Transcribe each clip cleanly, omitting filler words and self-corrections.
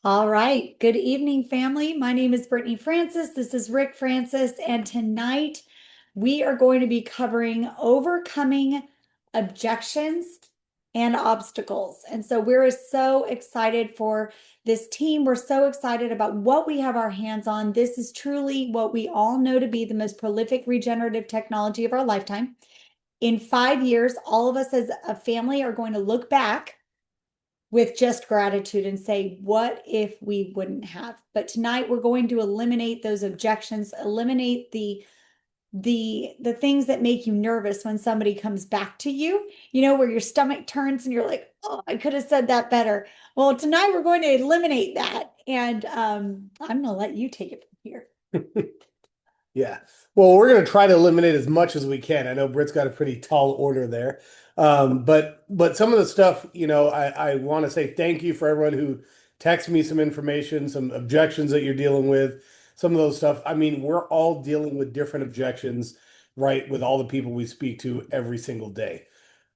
All right. Good evening, family. My name is Brittany Francis. This is Rick Francis. And tonight we are going to be covering overcoming objections and obstacles. And so we're so excited for this team. We're so excited about what we have our hands on. This is truly what we all know to be the most prolific regenerative technology of our lifetime. In 5 years, all of us as a family are going to look back with just gratitude and say, what if we wouldn't have? But tonight we're going to eliminate those objections, eliminate the things that make you nervous when somebody comes back to you, where your stomach turns and you're like, oh, I could have said that better. Well, tonight we're going to eliminate that. And I'm going to let you take it from here. Yeah. Well, we're going to try to eliminate as much as we can. I know Britt's got a pretty tall order there. But some of the stuff, I want to say thank you for everyone who texted me some information, some objections that you're dealing with, some of those stuff. I mean, we're all dealing with different objections, right, with all the people we speak to every single day.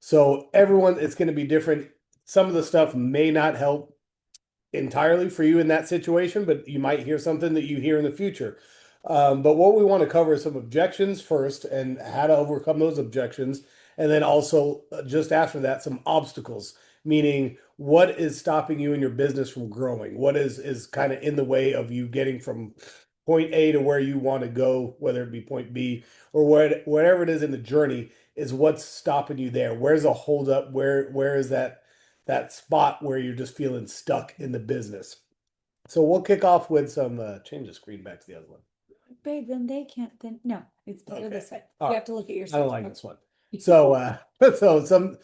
So everyone, it's going to be different. Some of the stuff may not help entirely for you in that situation, but you might hear something that you hear in the future. But what we want to cover is some objections first and how to overcome those objections. And then also, just after that, some obstacles, meaning what is stopping you in your business from growing? What is kind of in the way of you getting from point A to where you want to go, whether it be point B or whatever it is in the journey, is what's stopping you there? Where's a holdup? Where is that spot where you're just feeling stuck in the business? So we'll kick off with some change the screen back to the other one. Babe, then they can't, then no, it's better Okay. this way. All You right. have to look at I yourself. don't like this one. So some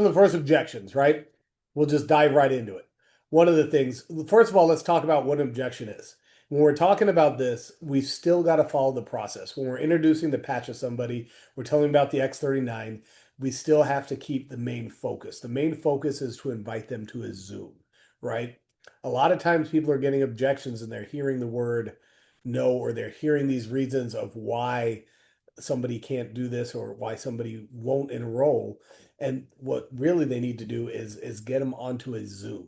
of the first objections, right? We'll just dive right into it. One of the things, first of all, let's talk about what an objection is. When we're talking about this, we've still got to follow the process. When we're introducing the patch of somebody, we're telling about the X39, we still have to keep the main focus. The main focus is to invite them to a Zoom, right? A lot of times people are getting objections and they're hearing the word no, or they're hearing these reasons of why somebody can't do this or why somebody won't enroll. And what really they need to do is get them onto a Zoom,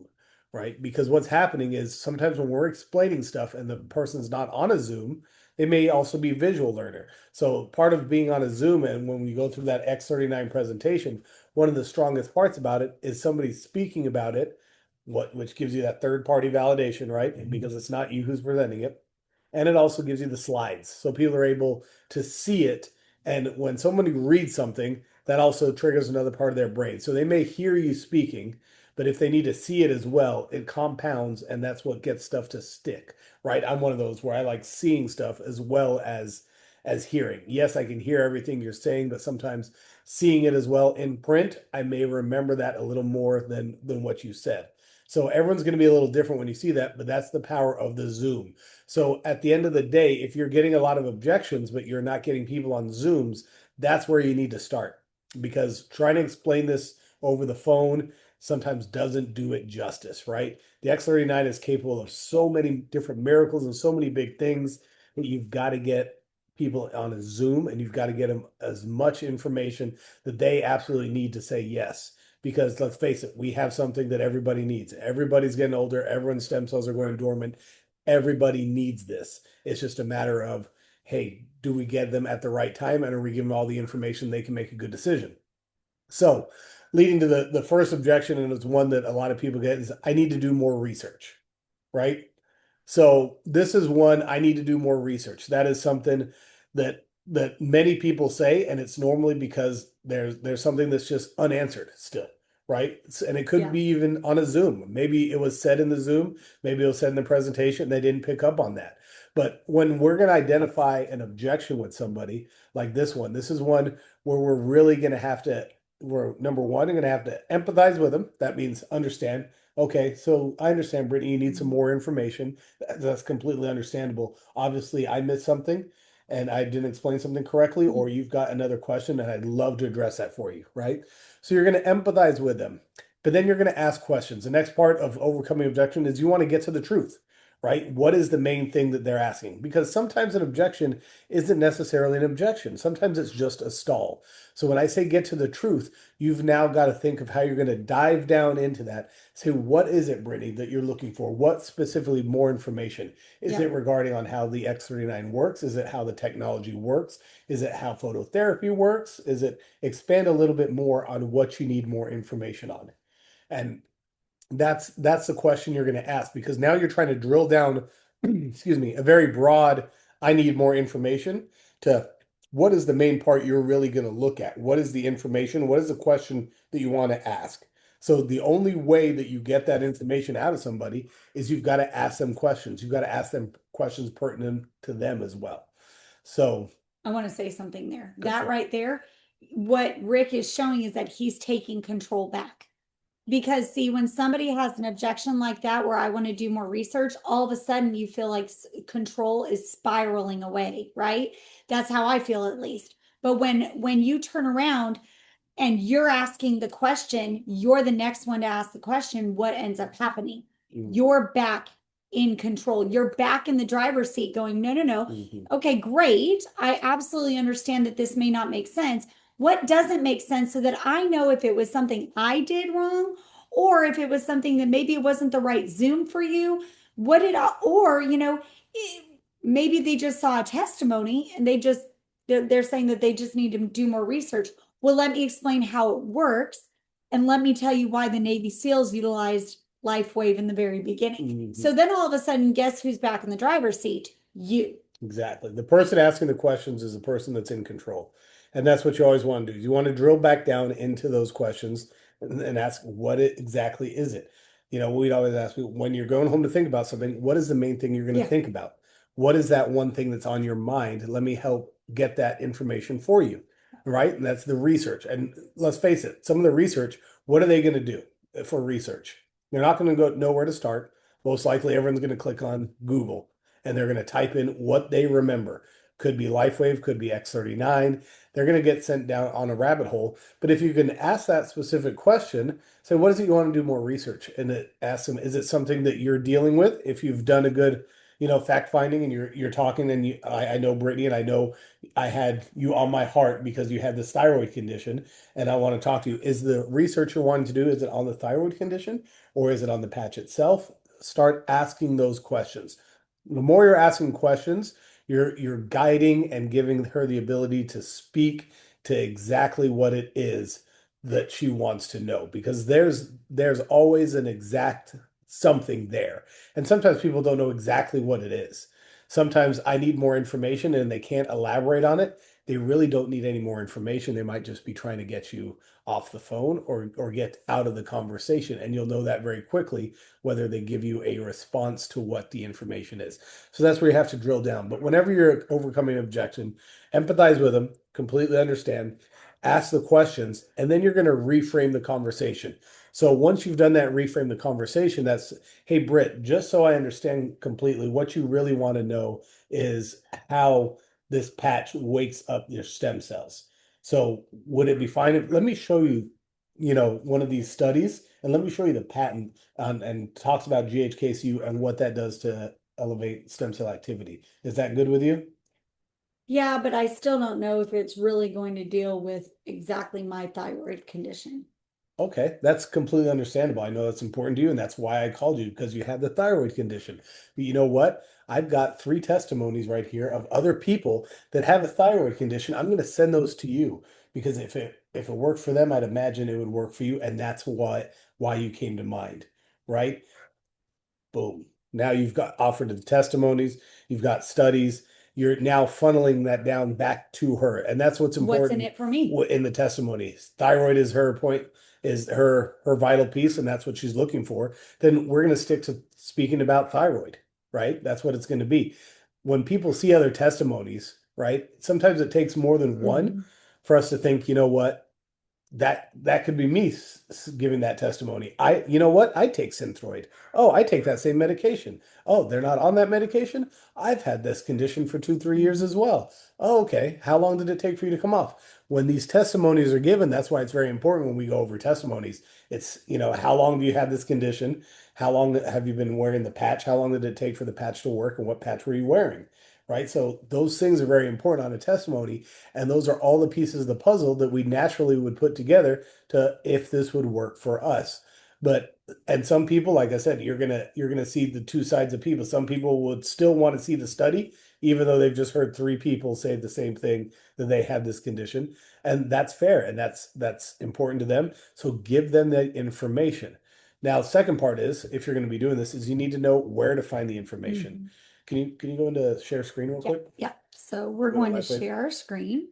right? Because what's happening is sometimes when we're explaining stuff and the person's not on a Zoom, they may also be a visual learner. So part of being on a Zoom and when we go through that X39 presentation, one of the strongest parts about it is somebody speaking about it, which gives you that third party validation, right? Because it's not you who's presenting it. And it also gives you the slides. So people are able to see it. And when somebody reads something, that also triggers another part of their brain. So they may hear you speaking, but if they need to see it as well, it compounds and that's what gets stuff to stick, right? I'm one of those where I like seeing stuff as well as hearing. Yes, I can hear everything you're saying, but sometimes seeing it as well in print, I may remember that a little more than what you said. So everyone's going to be a little different when you see that, but that's the power of the Zoom. So at the end of the day, if you're getting a lot of objections, but you're not getting people on Zooms, that's where you need to start because trying to explain this over the phone sometimes doesn't do it justice, right? The X39 is capable of so many different miracles and so many big things that you've got to get people on a Zoom and you've got to get them as much information that they absolutely need to say yes. Because let's face it, we have something that everybody needs. Everybody's getting older. Everyone's stem cells are going dormant. Everybody needs this. It's just a matter of, hey, do we get them at the right time and are we giving them all the information they can make a good decision? So, leading to the first objection, and it's one that a lot of people get, is I need to do more research, right? So this is one I need to do more research. That is something that many people say, and it's normally because there's something that's just unanswered still, right? And it could Yeah. be even on a Zoom. Maybe it was said in the Zoom, maybe it was said in the presentation, and they didn't pick up on that. But when we're going to identify an objection with somebody like this one, this is one where we're really going to have to, we're number one, I'm going to have to empathize with them. That means understand. Okay, so I understand, Brittany, you need some more information. That's completely understandable. Obviously, I missed something and I didn't explain something correctly, or you've got another question and I'd love to address that for you, right? So you're going to empathize with them, but then you're going to ask questions. The next part of overcoming objection is you want to get to the truth, right? What is the main thing that they're asking? Because sometimes an objection isn't necessarily an objection. Sometimes it's just a stall. So when I say get to the truth, you've now got to think of how you're going to dive down into that. Say, what is it, Brittany, that you're looking for? What specifically more information? Is Yeah. it regarding on how the X39 works? Is it how the technology works? Is it how phototherapy works? Is it expand a little bit more on what you need more information on? And that's the question you're going to ask, because now you're trying to drill down, excuse me, a very broad, I need more information, to what is the main part you're really going to look at? What is the information? What is the question that you want to ask? So the only way that you get that information out of somebody is you've got to ask them questions. You've got to ask them questions pertinent to them as well. So I want to say something there. go That for it. right there, what Rick is showing is that he's taking control back. Because see, when somebody has an objection like that, where I want to do more research, all of a sudden you feel like control is spiraling away, right? That's how I feel at least. But when you turn around and you're asking the question, you're the next one to ask the question, what ends up happening? Mm-hmm. You're back in control. You're back in the driver's seat going, no, no, no. Mm-hmm. Okay, great. I absolutely understand that this may not make sense. What doesn't make sense, so that I know if it was something I did wrong, or if it was something that maybe it wasn't the right Zoom for you. What did I, or, maybe they just saw a testimony and they're saying that they just need to do more research. Well, let me explain how it works, and let me tell you why the Navy SEALs utilized LifeWave in the very beginning. Mm-hmm. So then all of a sudden, guess who's back in the driver's seat? You. Exactly. The person asking the questions is the person that's in control. And that's what you always want to do. You want to drill back down into those questions and ask, exactly is it? We'd always ask when you're going home to think about something, what is the main thing you're going to Yeah. think about? What is that one thing that's on your mind? Let me help get that information for you. Right. And that's the research. And let's face it, some of the research, what are they going to do for research? They're not going to go know where to start. Most likely, everyone's going to click on Google and they're going to type in what they remember. Could be LifeWave, could be X39. They're going to get sent down on a rabbit hole. But if you can ask that specific question, say, what is it you want to do more research? And ask them, is it something that you're dealing with? If you've done a good, fact finding and you're talking, and I know Brittany, and I know I had you on my heart because you had this thyroid condition, and I want to talk to you. Is the research you're wanting to do, is it on the thyroid condition or is it on the patch itself? Start asking those questions. The more you're asking questions, you're guiding and giving her the ability to speak to exactly what it is that she wants to know, because there's always an exact something there. And sometimes people don't know exactly what it is. Sometimes I need more information and they can't elaborate on it. They really don't need any more information. They might just be trying to get you off the phone or get out of the conversation. And you'll know that very quickly whether they give you a response to what the information is. So that's where you have to drill down. But whenever you're overcoming an objection, empathize with them, completely understand, ask the questions, and then you're going to reframe the conversation. So once you've done that, reframe the conversation, that's, hey, Britt, just so I understand completely, what you really want to know is how this patch wakes up your stem cells. So would it be fine if, let me show you, one of these studies, and let me show you the patent and talks about GHKCU and what that does to elevate stem cell activity. Is that good with you? Yeah, but I still don't know if it's really going to deal with exactly my thyroid condition. Okay, that's completely understandable. I know that's important to you, and that's why I called you, because you have the thyroid condition. But you know what? I've got 3 testimonies right here of other people that have a thyroid condition. I'm going to send those to you, because if it worked for them, I'd imagine it would work for you, and that's why you came to mind, right? Boom. Now you've got offered the testimonies, you've got studies, you're now funneling that down back to her. And that's what's What's in important it for me? in the testimonies. Thyroid is her point, is her vital piece, and that's what she's looking for. Then we're going to stick to speaking about thyroid, right? That's what it's going to be. When people see other testimonies, right? Sometimes it takes more than one Mhm. for us to think, you know what? that could be me giving that testimony. You know what? I take Synthroid. Oh, I take that same medication. Oh, they're not on that medication. I've had this condition for 2, 3 years as well. Oh, okay. How long did it take for you to come off? When these testimonies are given, that's why it's very important when we go over testimonies. It's, how long do you have this condition? How long have you been wearing the patch? How long did it take for the patch to work? And what patch were you wearing? Right. So those things are very important on a testimony. And those are all the pieces of the puzzle that we naturally would put together to if this would work for us. But and some people, like I said, you're gonna see the two sides of people. Some people would still want to see the study, even though they've just heard three people say the same thing that they had this condition. And that's fair and that's important to them. So give them that information. Now, the second part is if you're going to be doing this, is you need to know where to find the information. Mhm. Can you go into share screen real quick? Yeah. So we're Go to going to LifeWave. share our screen.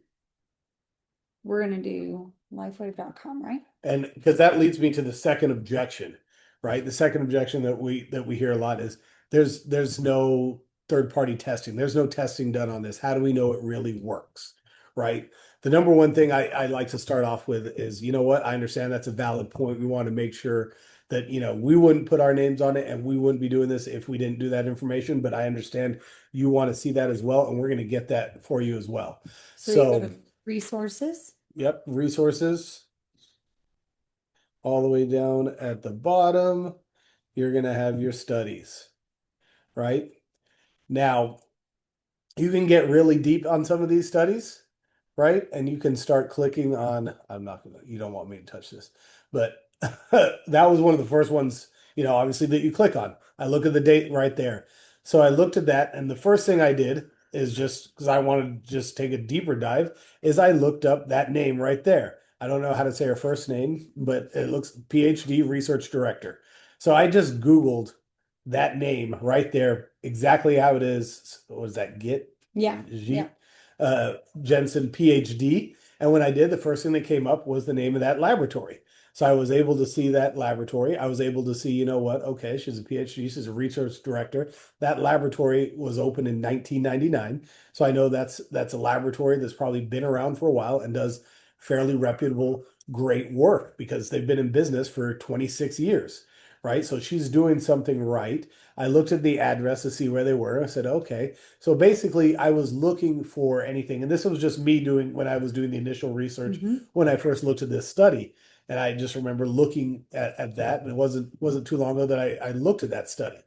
We're going to do lifewave.com, right? And because that leads me to the second objection, right? The second objection that we hear a lot is there's no third party testing. There's no testing done on this. How do we know it really works? Right? The number one thing I like to start off with is, you know what? I understand that's a valid point. We want to make sure that, we wouldn't put our names on it and we wouldn't be doing this if we didn't do that information. But I understand you want to see that as well, and we're going to get that for you as well. So you go So, to resources. yep, resources all the way down at the bottom, you're going to have your studies, right? Now, you can get really deep on some of these studies, right? And you can start clicking on, you don't want me to touch this, but that was one of the first ones, obviously that you click on. I look at the date right there. So I looked at that, and the first thing I did is just because I wanted to just take a deeper dive, is I looked up that name right there. I don't know how to say her first name, but it looks PhD research director. So I just Googled that name right there, exactly how it is. What was that? Git? Yeah. G, Jensen, PhD. And when I did, the first thing that came up was the name of that laboratory. So I was able to see that laboratory. I was able to see, you know what? Okay, she's a PhD. She's a research director. That laboratory was opened in 1999. So I know that's a laboratory that's probably been around for a while and does fairly reputable, great work because they've been in business for 26 years, right? So she's doing something right. I looked at the address to see where they were. I said, okay. So basically, I was looking for anything, and this was just me doing when I was doing the initial research when I first looked at this study. And I just remember looking at that, and it wasn't too long ago that I looked at that study.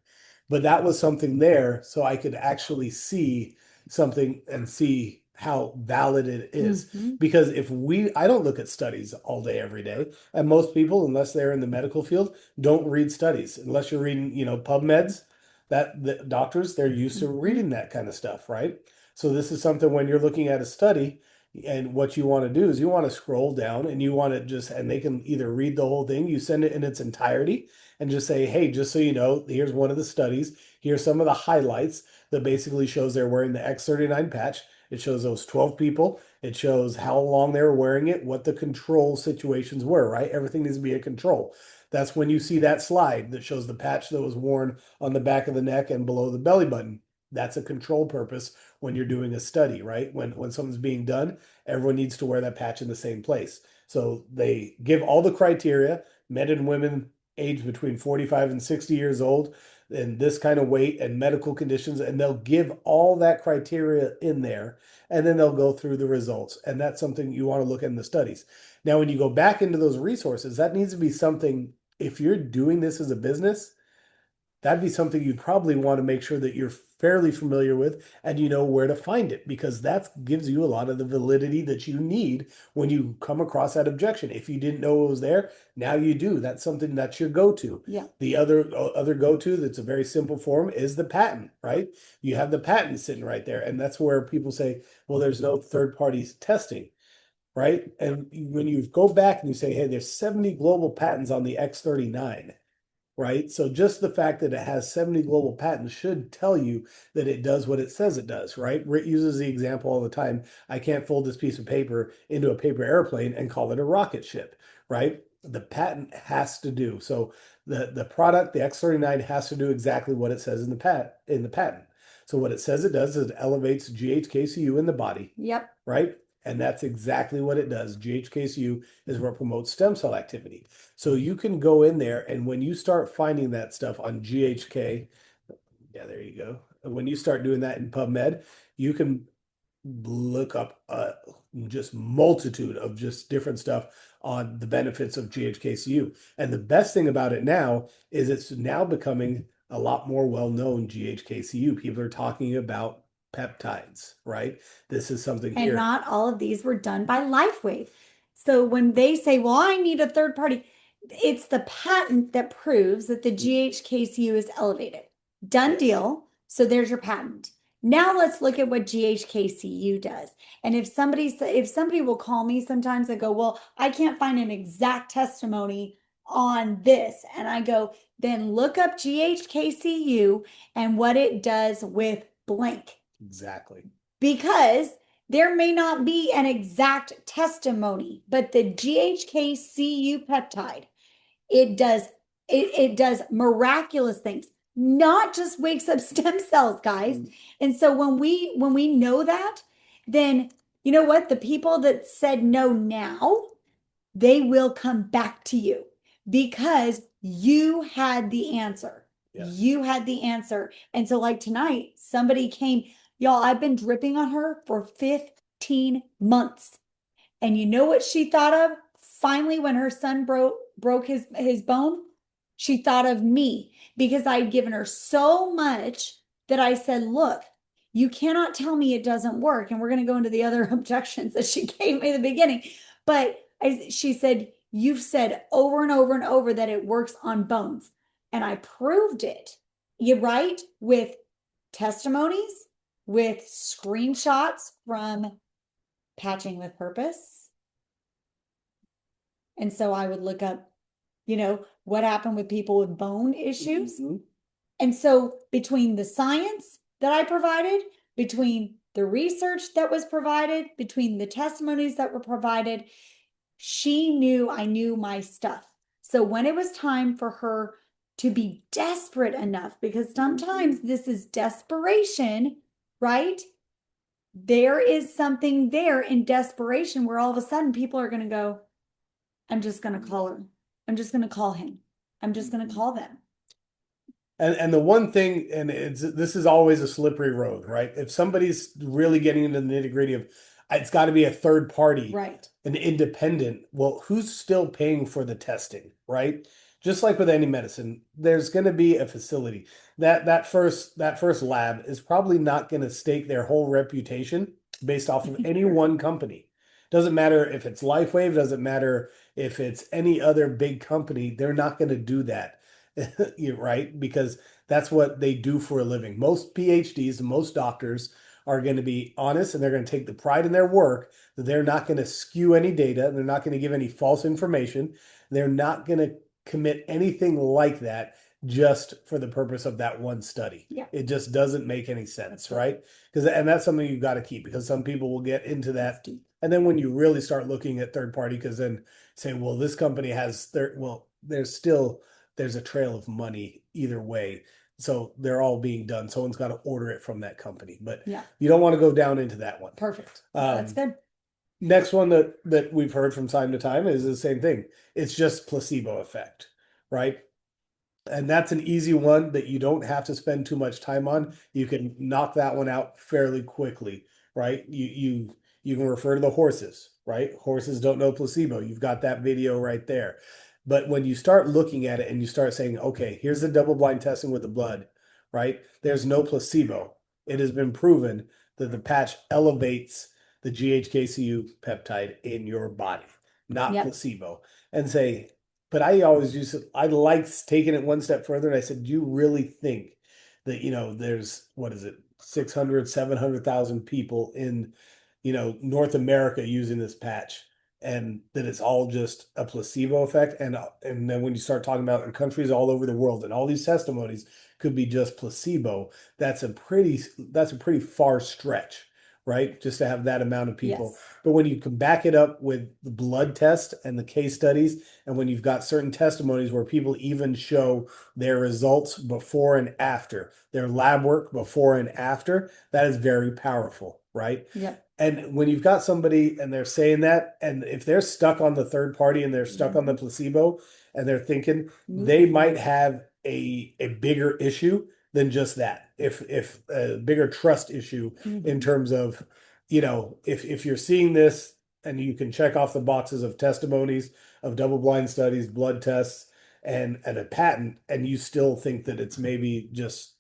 But that was something there, so I could actually see something and see how valid it is. Mhm. Because I don't look at studies all day, every day. And most people, unless they're in the medical field, don't read studies. Unless you're reading, PubMeds, that the doctors, they're used to reading that kind of stuff, right? So this is something when you're looking at a study, and what you want to do is you want to scroll down and you want to and they can either read the whole thing, you send it in its entirety and just say, hey, just so you know, here's one of the studies. Here's some of the highlights that basically shows they're wearing the X39 patch. It shows those 12 people. It shows how long they were wearing it, what the control situations were, right? Everything needs to be a control. That's when you see that slide that shows the patch that was worn on the back of the neck and below the belly button. That's a control purpose when you're doing a study, right? When something's being done, everyone needs to wear that patch in the same place. So they give all the criteria, men and women aged between 45 and 60 years old, and this kind of weight and medical conditions, and they'll give all that criteria in there, and then they'll go through the results. And that's something you want to look at in the studies. Now, when you go back into those resources, that needs to be something, if you're doing this as a business, that'd be something you'd probably want to make sure that you're fairly familiar with and you know where to find it, because that gives you a lot of the validity that you need when you come across that objection. If you didn't know it was there, now you do. That's something that's your go-to. Yeah. The other go-to that's a very simple form is the patent, right? You have the patent sitting right there, and that's where people say, well, there's no third parties testing, right? And when you go back and you say, hey, there's 70 global patents on the X39, right? So just the fact that it has 70 global patents should tell you that it does what it says it does, right? Rick uses the example all the time. I can't fold this piece of paper into a paper airplane and call it a rocket ship, right? The patent has to do. So the product, the X39, has to do exactly what it says in the patent. So what it says it does is it elevates GHKCU in the body, Yep. right? And that's exactly what it does. GHKCU is what promotes stem cell activity. So you can go in there, and when you start finding that stuff on GHK, yeah, there you go. When you start doing that in PubMed, you can look up just multitude of just different stuff on the benefits of GHKCU. And the best thing about it now is it's now becoming a lot more well-known GHKCU. People are talking about peptides, right? This is something And here. not all of these were done by LifeWave. So when they say, well, I need a third party, it's the patent that proves that the GHKCU is elevated. Done Yes. deal. So there's your patent. Now let's look at what GHKCU does. And if somebody will call me sometimes and go, well, I can't find an exact testimony on this. And I go, then look up GHKCU and what it does with blank. Exactly. Because there may not be an exact testimony, but the GHKCU peptide, it does miraculous things, not just wakes up stem cells, guys. And so when we know that, then you know what? The people that said no now, they will come back to you because you had the answer. Yes. You had the answer. And so, like tonight, somebody came, y'all, I've been dripping on her for 15 months. And you know what she thought of? Finally, when her son broke his bone, she thought of me because I had given her so much that I said, look, you cannot tell me it doesn't work. And we're going to go into the other objections that she gave me at the beginning. But she said, you've said over and over and over that it works on bones. And I proved it. You're right, with testimonies, with screenshots from Patching with Purpose. And so I would look up, what happened with people with bone issues. Mm-hmm. And so between the science that I provided, between the research that was provided, between the testimonies that were provided, she knew I knew my stuff. So when it was time for her to be desperate enough, because sometimes this is desperation, right? There is something there in desperation where all of a sudden people are going to go, I'm just going to call her. I'm just going to call him. I'm just going to call them. And the one thing, and this is always a slippery road, right? If somebody's really getting into the nitty-gritty of it's got to be a third party, right, an independent, well, who's still paying for the testing, right? Just like with any medicine, there's going to be a facility. That first lab is probably not going to stake their whole reputation based off of any one company. Doesn't matter if it's LifeWave, doesn't matter if it's any other big company, they're not going to do that. Right? Because that's what they do for a living. Most PhDs and most doctors are going to be honest, and they're going to take the pride in their work that they're not going to skew any data. They're not going to give any false information. They're not going to commit anything like that just for the purpose of that one study. Yeah. It just doesn't make any sense, right? And that's something you've got to keep, because some people will get into that. And then when you really start looking at third party, because then say, well, this company has there's a trail of money either way. So they're all being done. Someone's got to order it from that company, but yeah, you don't want to go down into that one. Perfect. That's good. Next one that we've heard from time to time is the same thing. It's just placebo effect, right? And that's an easy one that you don't have to spend too much time on. You can knock that one out fairly quickly, right? You can refer to the horses, right? Horses don't know placebo. You've got that video right there. But when you start looking at it and you start saying, okay, here's the double-blind testing with the blood, right? There's no placebo. It has been proven that the patch elevates the GHKCU peptide in your body, not placebo. And say, but I always I like taking it one step further. And I said, do you really think that, there's, 600, 700,000 people in, North America using this patch, and that it's all just a placebo effect? And then when you start talking about in countries all over the world, and all these testimonies could be just placebo, that's a pretty far stretch, right? Just to have that amount of people. Yes. But when you can back it up with the blood test and the case studies, and when you've got certain testimonies where people even show their results before and after, their lab work before and after, that is very powerful, right? Yeah. And when you've got somebody and they're saying that, and if they're stuck on the third party and they're stuck on the placebo and they're thinking, they might have a bigger issue than just that. If a bigger trust issue in terms of, if you're seeing this and you can check off the boxes of testimonies, of double-blind studies, blood tests, and a patent, and you still think that it's maybe just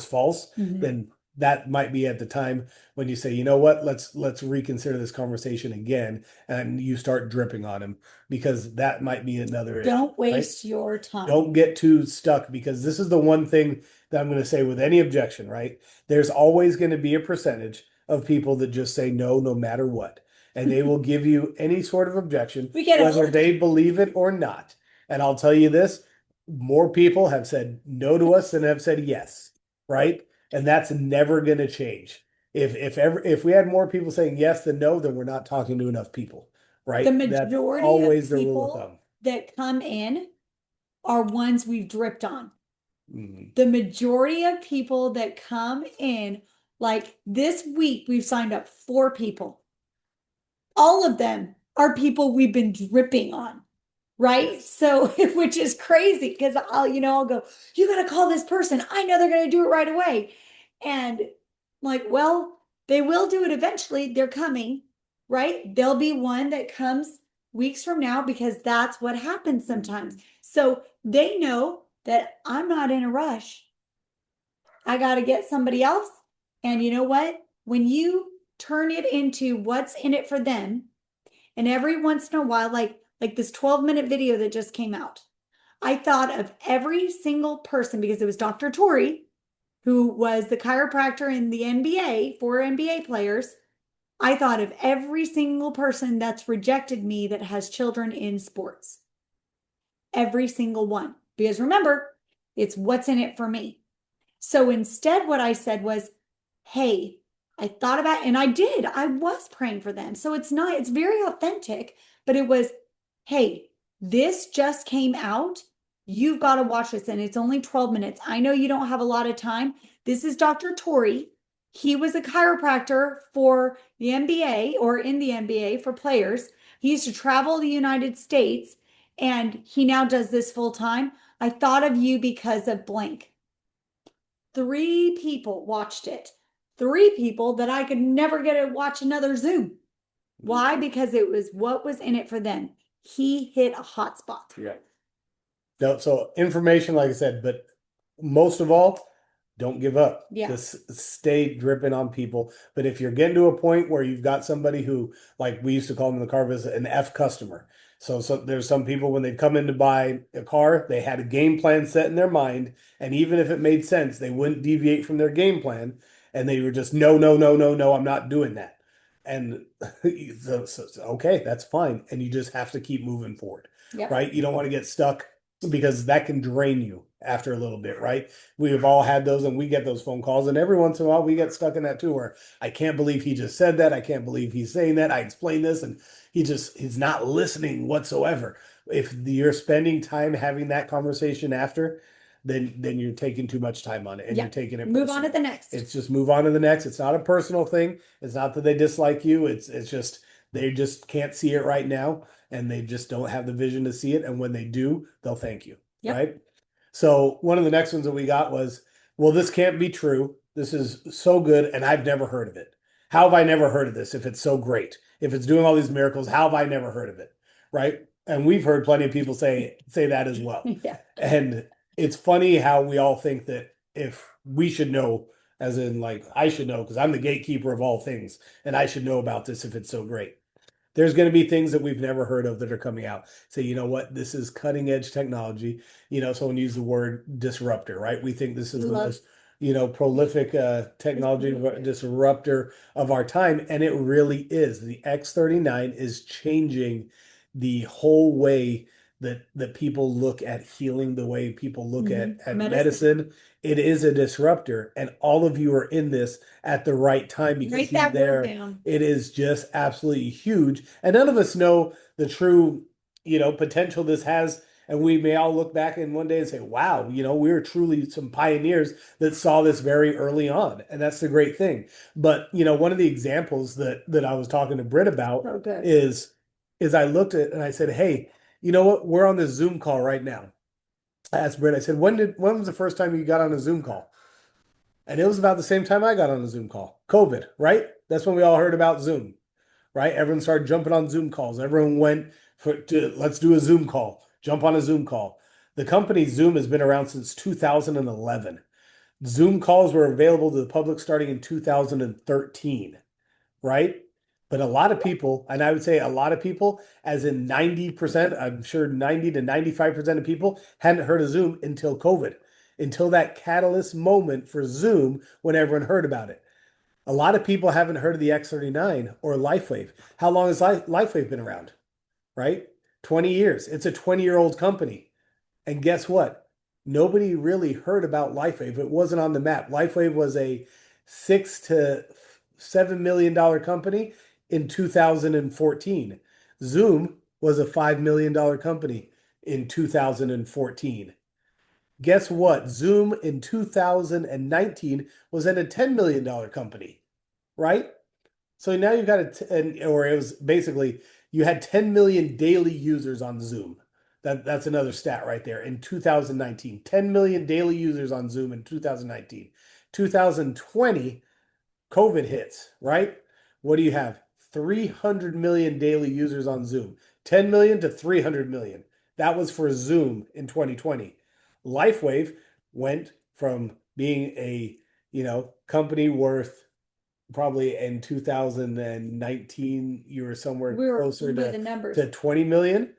false, then that might be at the time when you say, you know what, let's reconsider this conversation again, and you start dripping on him, because that might be another issue, Don't right? waste your time. Don't get too stuck, because this is the one thing that I'm going to say with any objection, right? There's always going to be a percentage of people that just say no, no matter what. And they will give you any sort of objection, whether they believe it or not. And I'll tell you this, more people have said no to us than have said yes, right? And that's never going to change. If we had more people saying yes than no, then we're not talking to enough people, right? The That's majority always of the rule of people thumb. that come in are ones we've dripped on. Mhm. The majority of people that come in, like this week, we've signed up 4 people. All of them are people we've been dripping on, right? So, which is crazy, because I'll go, you got to call this person. I know they're going to do it right away. And like, well, they will do it eventually. They're coming, right? There'll be one that comes weeks from now, because that's what happens sometimes. So they know that I'm not in a rush. I got to get somebody else. And you know what? When you turn it into what's in it for them, and every once in a while, like this 12-minute video that just came out, I thought of every single person, because it was Dr. Tori, who was the chiropractor in the NBA for NBA players. I thought of every single person that's rejected me that has children in sports. Every single one. Because remember, it's what's in it for me. So instead, what I said was, hey, I thought about, and I did, I was praying for them. So it's very authentic, but it was, hey, this just came out. You've got to watch this, and it's only 12 minutes. I know you don't have a lot of time. This is Dr. Tori. He was a chiropractor for the NBA, or in the NBA for players. He used to travel the United States, and he now does this full time. I thought of you because of blank. 3 people watched it. 3 people that I could never get to watch another Zoom. Why? Because it was what was in it for them. He hit a hot spot. Yeah. No, so information, like I said, but most of all, don't give up. Yeah. Just stay dripping on people. But if you're getting to a point where you've got somebody who, like we used to call them in the car business, an F customer. So there's some people, when they come in to buy a car, they had a game plan set in their mind, and even if it made sense, they wouldn't deviate from their game plan, and they were just no, no, no, no, no, I'm not doing that. And okay, that's fine, and you just have to keep moving forward, Yep. right? You don't want to get stuck, because that can drain you after a little bit, right? We have all had those, and we get those phone calls, and every once in a while we get stuck in that too, where I can't believe he just said that. I can't believe he's saying that. I explained this, and he's not listening whatsoever. If you're spending time having that conversation after, then you're taking too much time on it, and Yeah. you're taking it Move on to personal. the next. It's just move on to the next. It's not a personal thing. It's not that they dislike you. It's just they just can't see it right now, and they just don't have the vision to see it. And when they do, they'll thank you. Yep. Right? So one of the next ones that we got was, well, this can't be true. This is so good, and I've never heard of it. How have I never heard of this if it's so great? If it's doing all these miracles, how have I never heard of it? Right? And we've heard plenty of people say that as well. Yeah. And it's funny how we all think that if we should know, as in like I should know because I'm the gatekeeper of all things, and I should know about this if it's so great. There's going to be things that we've never heard of that are coming out. Say, you know what, this is cutting edge technology. Someone used the word disruptor, right? We think this is the most, prolific technology disruptor of our time, and it really is. The X39 is changing the whole way that people look at healing, the way people look at medicine. It is a disruptor, and all of you are in this at the right time, because Write that word down. it is just absolutely huge, and none of us know the true, potential this has And we may all look back in one day and say, wow, we were truly some pioneers that saw this very early on. And that's the great thing. But, one of the examples that I was talking to Britt about Okay. is I looked at and I said, hey, you know what? We're on this Zoom call right now. I asked Britt, I said, when was the first time you got on a Zoom call? And it was about the same time I got on a Zoom call. COVID, right? That's when we all heard about Zoom, right? Everyone started jumping on Zoom calls. Everyone went to let's do a Zoom call, jump on a Zoom call. The company Zoom has been around since 2011. Zoom calls were available to the public starting in 2013, right? But a lot of people, and I would say a lot of people, as in 90%, I'm sure 90 to 95% of people hadn't heard of Zoom until COVID, until that catalyst moment for Zoom when everyone heard about it. A lot of people haven't heard of the X39 or LifeWave. How long has LifeWave been around? Right? 20 years. It's a 20-year-old company. And guess what? Nobody really heard about LifeWave. It wasn't on the map. LifeWave was a $6 to $7 million company in 2014. Zoom was a $5 million company in 2014. Guess what? Zoom in 2019 was at a $10 million company, right? So now you've got or it was basically you had 10 million daily users on Zoom. That's another stat right there in 2019. 10 million daily users on Zoom in 2019. 2020, COVID hits, right? What do you have? 300 million daily users on Zoom. 10 million to 300 million. That was for Zoom in 2020. LifeWave went from being a, company worth probably in 2019, you were somewhere We were closer by the numbers. to 20 million.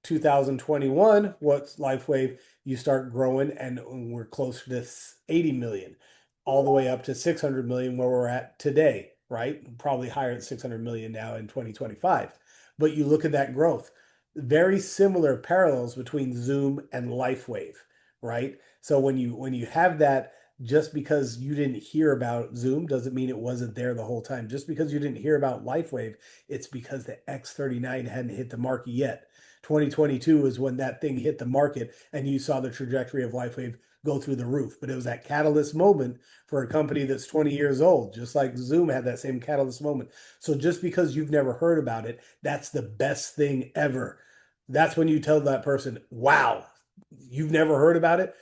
2021, what's LifeWave? You start growing, and we're closer to 80 million, all the way up to 600 million where we're at today, right? Probably higher than 600 million now in 2025. But you look at that growth, very similar parallels between Zoom and LifeWave, right? So when you have that, just because you didn't hear about Zoom doesn't mean it wasn't there the whole time. Just because you didn't hear about LifeWave, it's because the X39 hadn't hit the market yet. 2022 is when that thing hit the market and you saw the trajectory of LifeWave go through the roof. But it was that catalyst moment for a company that's 20 years old, just like Zoom had that same catalyst moment. So just because you've never heard about it, that's the best thing ever. That's when you tell that person, wow, you've never heard about it?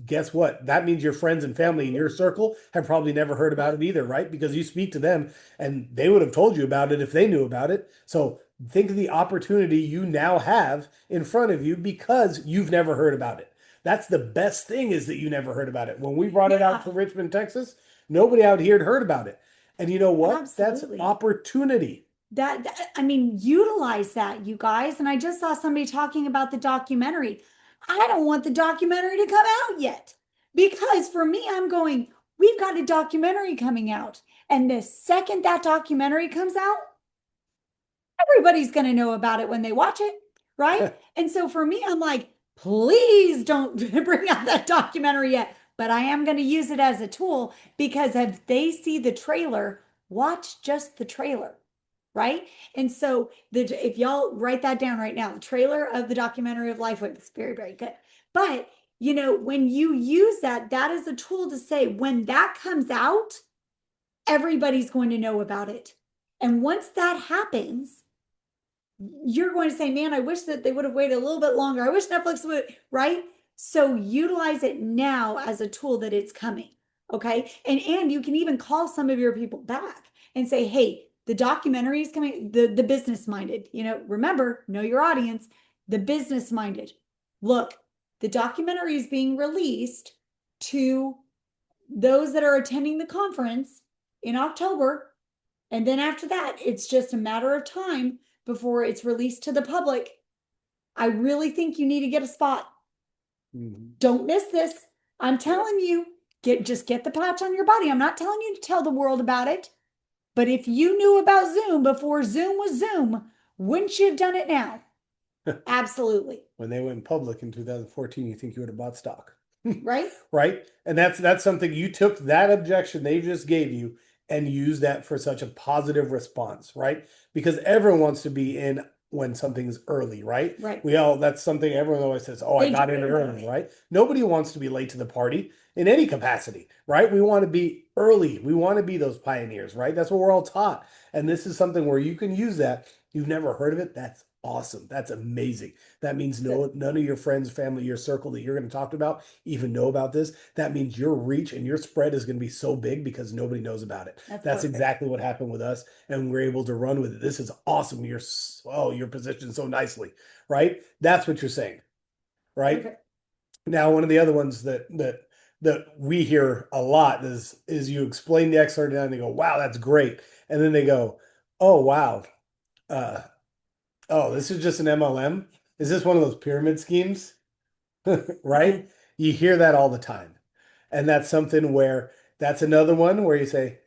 Guess what? That means your friends and family in your circle have probably never heard about it either, right? Because you speak to them and they would have told you about it if they knew about it. So think of the opportunity you now have in front of you because you've never heard about it. That's the best thing, is that you never heard about it. When we brought it out to Richmond, Texas, nobody out here had heard about it. And you know what? Absolutely. That's opportunity. I mean, utilize that, you guys. And I just saw somebody talking about the documentary. I don't want the documentary to come out yet because for me, I'm going, we've got a documentary coming out. And the second that documentary comes out, everybody's going to know about it when they watch it, right? And so for me, I'm like, please don't bring out that documentary yet. But I am going to use it as a tool because if they see the trailer, watch just the trailer, right? And so if y'all write that down right now, the trailer of the documentary of LifeWave is very, very good. But when you use that, that is a tool to say when that comes out, everybody's going to know about it. And once that happens, you're going to say, man, I wish that they would have waited a little bit longer. I wish Netflix would, right? So utilize it now as a tool that it's coming. Okay. And you can even call some of your people back and say, hey, the documentary is coming, the business minded, remember, know your audience, the business minded. Look, the documentary is being released to those that are attending the conference in October. And then after that, it's just a matter of time before it's released to the public. I really think you need to get a spot. Don't miss this. I'm telling you, just get the patch on your body. I'm not telling you to tell the world about it. But if you knew about Zoom before Zoom was Zoom, wouldn't you have done it now? Absolutely. When they went public in 2014, you think you would have bought stock. Right? Right? And that's something you took that objection they just gave you and used that for such a positive response, right? Because everyone wants to be in when something's early, right? Right. That's something everyone always says, oh, I Thank got you. in early, right? Nobody wants to be late to the party in any capacity, right? We want to be early. We want to be those pioneers, right? That's what we're all taught. And this is something where you can use that. You've never heard of it. That's awesome. That's amazing. That means none of your friends, family, your circle that you're going to talk about even know about this. That means your reach and your spread is going to be so big because nobody knows about it. That's That's perfect. exactly what happened with us, and we're able to run with it. This is awesome. You're positioned so nicely, right? That's what you're saying, right? Perfect. Now, one of the other ones that we hear a lot is you explain the X39 and they go, "Wow, that's great," and then they go, "Oh, wow, uh, oh, this is just an MLM. Is this one of those pyramid schemes?" Right? You hear that all the time. And that's something where that's another one where you say,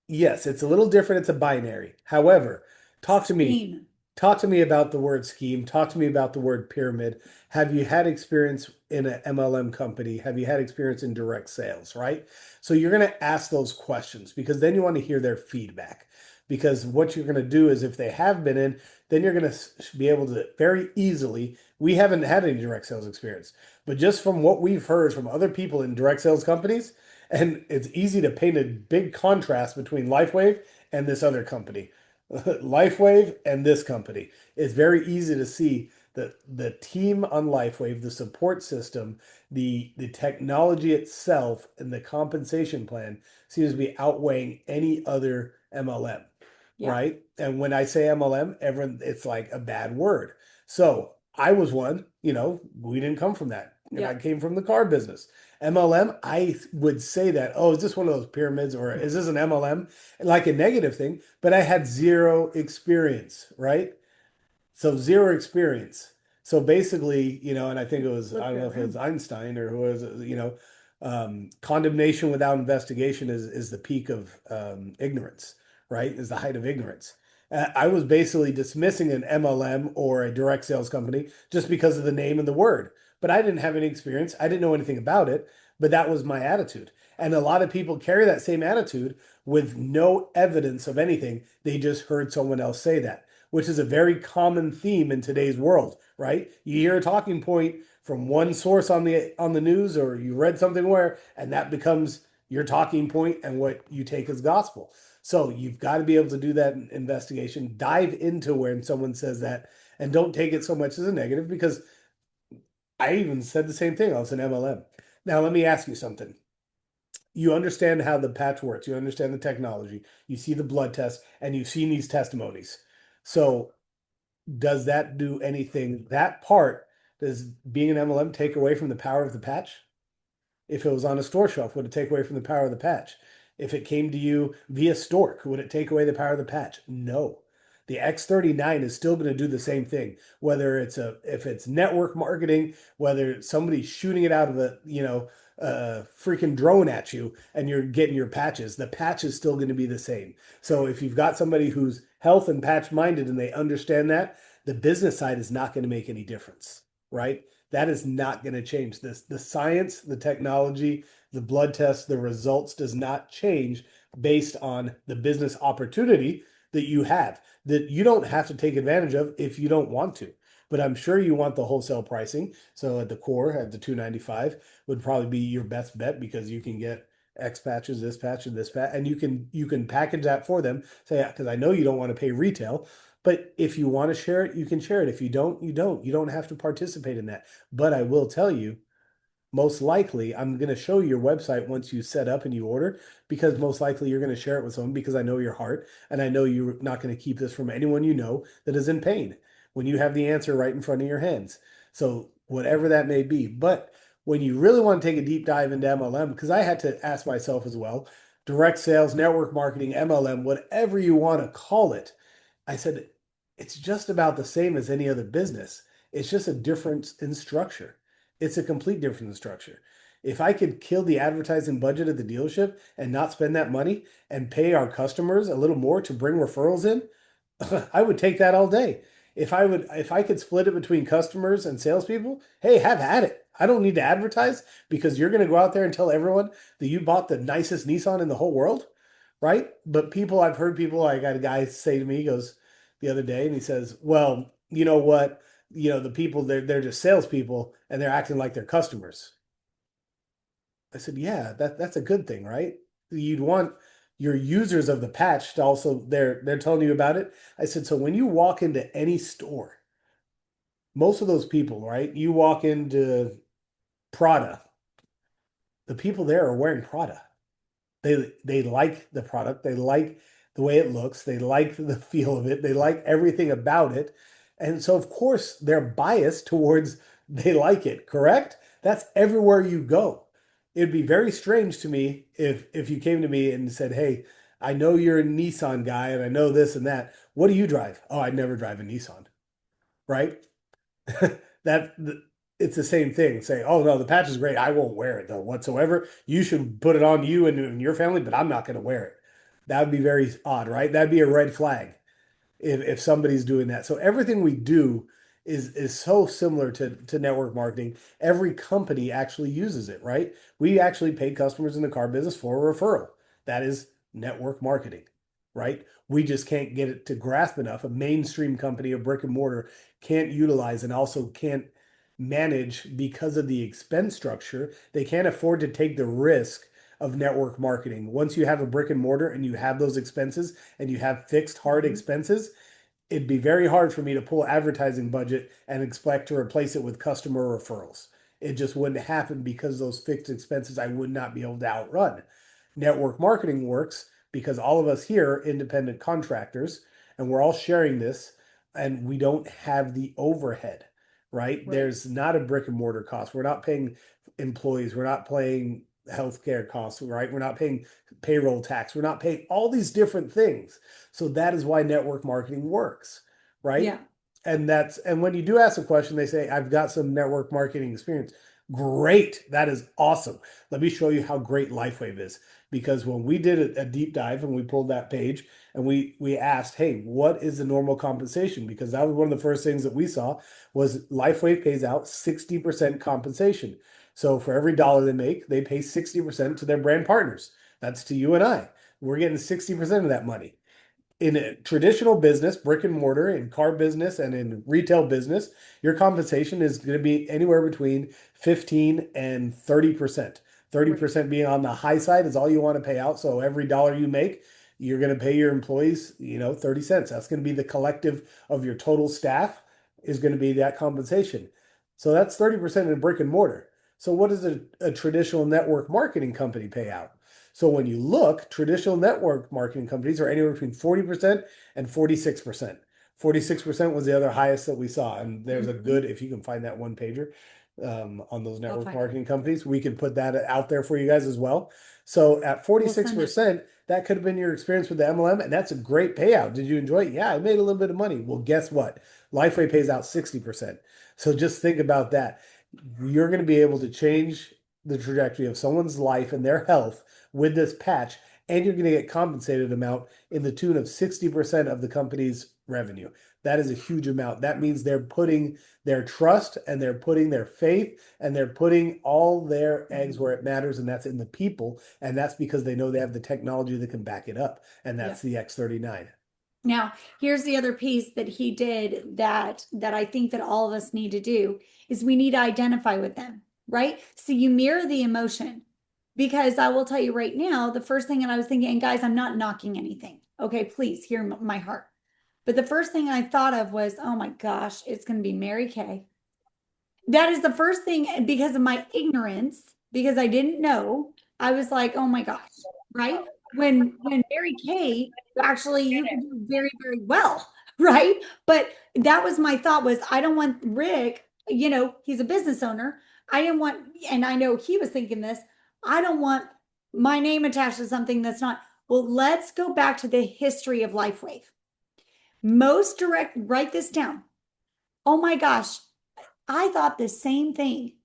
yes, it's a little different. It's a binary. However, talk to me. Scheme. Talk to me about the word scheme. Talk to me about the word pyramid. Have you had experience in an MLM company? Have you had experience in direct sales, right? So you're going to ask those questions because then you want to hear their feedback. Because what you're going to do is if they have been in, then you're going to be able to very easily. We haven't had any direct sales experience, but just from what we've heard from other people in direct sales companies, and it's easy to paint a big contrast between LifeWave and this other company. LifeWave and this company. It's very easy to see that the team on LifeWave, the support system, the technology itself, and the compensation plan seems to be outweighing any other MLM, Yeah. right? And when I say MLM, everyone it's like a bad word. So I was one, we didn't come from that. And I Yeah. came from the car business. MLM, I would say that, oh, is this one of those pyramids or is this an MLM? Like a negative thing, but I had zero experience, right? So zero experience. So basically, and I think it was, Flip I don't it know if it was around. Einstein or who was it, condemnation without investigation is the peak of ignorance, right? Is the height of ignorance. I was basically dismissing an MLM or a direct sales company just because of the name and the word, but I didn't have any experience. I didn't know anything about it, but that was my attitude. And a lot of people carry that same attitude with no evidence of anything. They just heard someone else say that, which is a very common theme in today's world, right? You hear a talking point from one source on the news or you read something where and that becomes your talking point and what you take as gospel. So you've got to be able to do that investigation, dive into when someone says that and don't take it so much as a negative because I even said the same thing. I was an MLM. Now let me ask you something. You understand how the patch works. You understand the technology. You see the blood test and you've seen these testimonies. So does that do anything? That part, does being an MLM take away from the power of the patch? If it was on a store shelf, would it take away from the power of the patch? If it came to you via Stork, would it take away the power of the patch? No. The X39 is still going to do the same thing, whether if it's network marketing, whether somebody's shooting it out of a freaking drone at you and you're getting your patches, the patch is still going to be the same. So if you've got somebody who's health and patch minded and they understand that, the business side is not going to make any difference, right? That is not going to change this. The science, the technology, the blood tests, the results does not change based on the business opportunity that you have that you don't have to take advantage of if you don't want to. But I'm sure you want the wholesale pricing. So at the core, at the 295 would probably be your best bet because you can get X patches, this patch, and this patch, and you can package that for them. Say, because I know you don't want to pay retail, but if you want to share it, you can share it. If you don't, you don't. You don't have to participate in that. But I will tell you, most likely I'm going to show you your website once you set up and you order because most likely you're going to share it with someone because I know your heart and I know you're not going to keep this from anyone you know that is in pain when you have the answer right in front of your hands. So whatever that may be. But when you really want to take a deep dive into MLM, because I had to ask myself as well, direct sales, network marketing, MLM, whatever you want to call it, I said, it's just about the same as any other business. It's just a difference in structure. It's a complete difference in structure. If I could kill the advertising budget at the dealership and not spend that money and pay our customers a little more to bring referrals in, I would take that all day. If I could split it between customers and salespeople, hey, have at it. I don't need to advertise because you're going to go out there and tell everyone that you bought the nicest Nissan in the whole world, right? But I've heard people, I got a guy say to me, he goes, the other day, and he says, "Well, you know what? The people they're just salespeople, and they're acting like they're customers." I said, "Yeah, that's a good thing, right? You'd want your users of the patch to also they're telling you about it." I said, "So when you walk into any store, most of those people, right? You walk into Prada, the people there are wearing Prada. They like the product. They like the way it looks. They like the feel of it. They like everything about it. And so of course they're biased towards they like it, correct? That's everywhere you go. It'd be very strange to me if you came to me and said, "Hey, I know you're a Nissan guy and I know this and that. What do you drive?" "Oh, I never drive a Nissan." Right? that it's the same thing. Say, "Oh no, the patch is great. I won't wear it though whatsoever. You should put it on you and your family, but I'm not going to wear it." That would be very odd, right? That'd be a red flag if somebody's doing that. So everything we do is so similar to network marketing. Every company actually uses it, right? We actually pay customers in the car business for a referral. That is network marketing, right? We just can't get it to grasp enough. A mainstream company, a brick and mortar, can't utilize and also can't manage because of the expense structure. They can't afford to take the risk of network marketing. Once you have a brick and mortar and you have those expenses and you have fixed hard Mhm. expenses, it'd be very hard for me to pull advertising budget and expect to replace it with customer referrals. It just wouldn't happen because those fixed expenses I would not be able to outrun. Network marketing works because all of us here are independent contractors and we're all sharing this and we don't have the overhead, right? Right. There's not a brick and mortar cost. We're not paying employees, we're not paying healthcare costs, right? We're not paying payroll tax, we're not paying all these different things. So that is why network marketing works, right? Yeah. And when you do ask a question, they say, "I've got some network marketing experience." Great. That is awesome. Let me show you how great LifeWave is. Because when we did a deep dive and we pulled that page and we asked, "Hey, what is the normal compensation?" Because that was one of the first things that we saw was LifeWave pays out 60% compensation. So for every dollar they make, they pay 60% to their brand partners. That's to you and I. We're getting 60% of that money in a traditional business, brick and mortar, in car business, and in retail business, your compensation is going to be anywhere between 15 and 30%. Right. 30% being on the high side is all you want to pay out. So every dollar you make, you're going to pay your employees, 30 cents. That's going to be the collective of your total staff is going to be that compensation. So that's 30% in brick and mortar. So what does a traditional network marketing company pay out? So when you look, traditional network marketing companies are anywhere between 40% and 46%. 46% was the other highest that we saw. And there's a Mhm. good, if you can find that one pager on those I'll network find it. marketing companies, we can put that out there for you guys as well. So at We'll send it. 46%, that could have been your experience with the MLM, and that's a great payout. Did you enjoy it? Yeah, I made a little bit of money. Well, guess what? Lifeway pays out 60%. So just think about that. You're going to be able to change the trajectory of someone's life and their health with this patch, and you're going to get compensated amount in the tune of 60% of the company's revenue. That is a huge amount. That means they're putting their trust and they're putting their faith and they're putting all their eggs Mhm. where it matters, and that's in the people. And that's because they know they have the technology that can back it up. And Yeah. that's the X39. Now, here's the other piece that he did that I think that all of us need to do is we need to identify with them, right? So you mirror the emotion. Because I will tell you right now, the first thing that I was thinking, and guys, I'm not knocking anything. Okay, please hear my heart. But the first thing I thought of was, oh my gosh, it's going to be Mary Kay. That is the first thing because of my ignorance, because I didn't know. I was like, oh my gosh, right? When Mary Kay, actually you can do very, very well, right? But that was my thought was I don't want Rick, he's a business owner. I didn't want, and I know he was thinking this, I don't want my name attached to something that's not. Well, let's go back to the history of LifeWave. Most direct, write this down. Oh my gosh, I thought the same thing.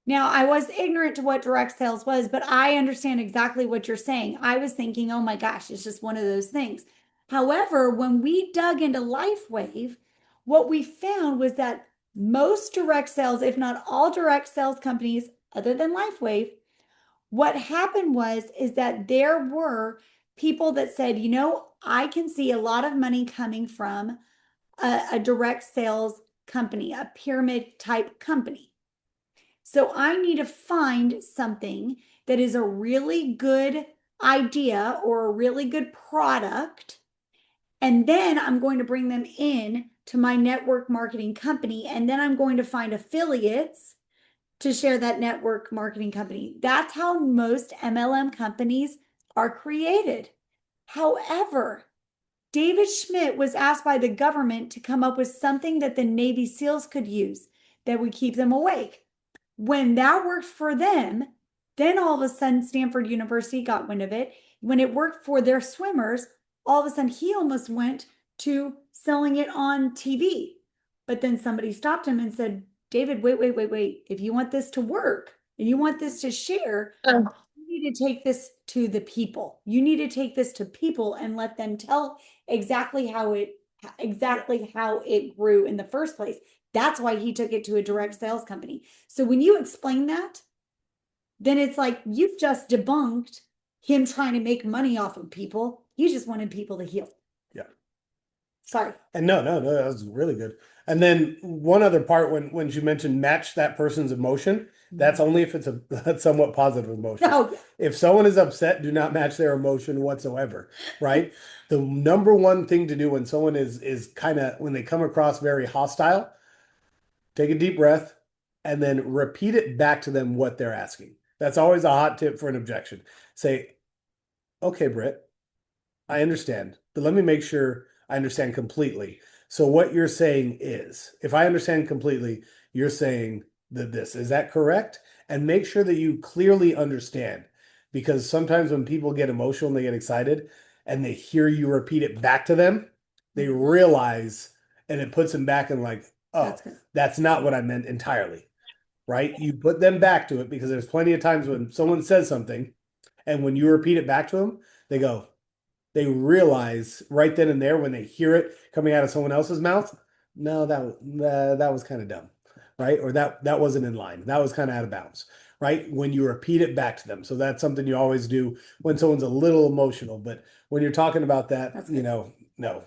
Now, I was ignorant to what direct sales was, but I understand exactly what you're saying. I was thinking, oh my gosh, it's just one of those things. However, when we dug into LifeWave, what we found was that most direct sales, if not all direct sales companies other than LifeWave, what happened was is that there were people that said, I can see a lot of money coming from a direct sales company, a pyramid type company. So I need to find something that is a really good idea or a really good product. And then I'm going to bring them in to my network marketing company. And then I'm going to find affiliates to share that network marketing company. That's how most MLM companies are created. However, David Schmidt was asked by the government to come up with something that the Navy SEALs could use that would keep them awake. When that worked for them, then all of a sudden Stanford University got wind of it. When it worked for their swimmers, all of a sudden he almost went to selling it on TV. But then somebody stopped him and said, David, wait. If you want this to work and you want this to share, you need to take this to the people. You need to take this to people and let them tell exactly how it grew in the first place. That's why he took it to a direct sales company. So when you explain that, then it's like you've just debunked him trying to make money off of people. You just wanted people to heal. Yeah. Sorry. And no, that was really good. And then one other part when you mentioned match that person's emotion, that's only if it's a somewhat positive emotion. Oh, If someone is upset, do not match their emotion whatsoever, right? The number one thing to do when someone is kind of when they come across very hostile, take a deep breath and then repeat it back to them what they're asking. That's always a hot tip for an objection. Say, okay, Britt, I understand, but let me make sure I understand completely. So what you're saying is, if I understand completely, you're saying that this, is that correct? And make sure that you clearly understand, because sometimes when people get emotional and they get excited and they hear you repeat it back to them, they realize, and it puts them back in like, oh, that's not what I meant entirely, right? You put them back to it because there's plenty of times when someone says something and when you repeat it back to them, they realize right then and there when they hear it coming out of someone else's mouth, no, that was kind of dumb, right? Or that wasn't in line. That was kind of out of bounds, right? When you repeat it back to them. So that's something you always do when someone's a little emotional. But when you're talking about that, no.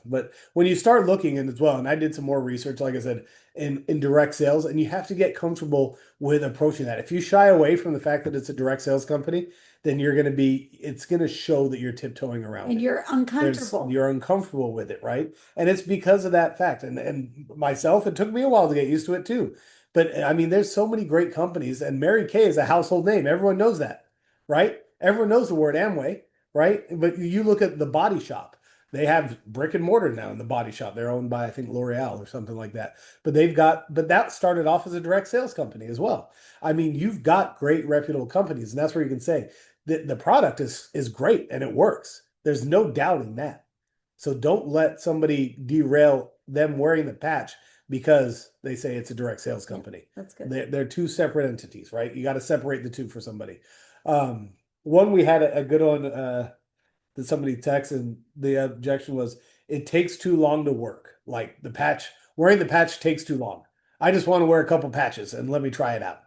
But when you start looking in as well, and I did some more research, like I said, in direct sales, and you have to get comfortable with approaching that. If you shy away from the fact that it's a direct sales company, then it's going to show that you're tiptoeing around and it. you're uncomfortable. You're uncomfortable with it, right? And it's because of that fact. And myself, it took me a while to get used to it too. But I mean, there's so many great companies, and Mary Kay is a household name. Everyone knows that, right? Everyone knows the word Amway, right? But you look at the Body Shop. They have brick and mortar now in the Body Shop. They're owned by, I think, L'Oreal or something like that. But that started off as a direct sales company as well. I mean, you've got great reputable companies, and that's where you can say the product is great and it works. There's no doubting that. So don't let somebody derail them wearing the patch because they say it's a direct sales company. Yeah, that's good. They're two separate entities, right? You got to separate the two for somebody. One we had a good one that somebody texted, and the objection was it takes too long to work. Like wearing the patch takes too long. I just want to wear a couple patches and let me try it out.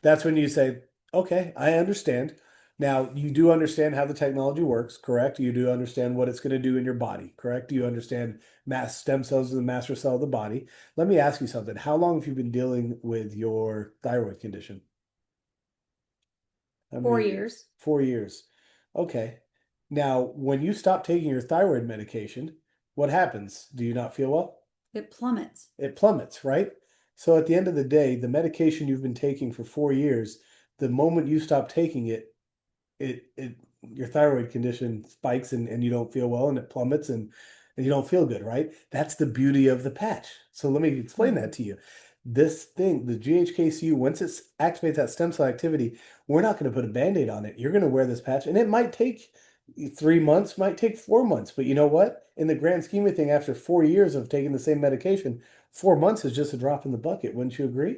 That's when you say, okay, I understand. Now, you do understand how the technology works, correct? You do understand what it's going to do in your body, correct? You understand mass stem cells are the master cell of the body. Let me ask you something. How long have you been dealing with your thyroid condition? 4 years. 4 years. Okay. Now, when you stop taking your thyroid medication, what happens? Do you not feel well? It plummets. It plummets, right? So at the end of the day, the medication you've been taking for 4 years, the moment you stop taking it, your thyroid condition spikes and you don't feel well and it plummets and you don't feel good, right? That's the beauty of the patch. So let me explain that to you. This thing, the GHKCU, once it activates that stem cell activity, we're not going to put a band-aid on it. You're going to wear this patch, and it might take 3 months, might take 4 months. But you know what? In the grand scheme of thing, after 4 years of taking the same medication, 4 months is just a drop in the bucket. Wouldn't you agree?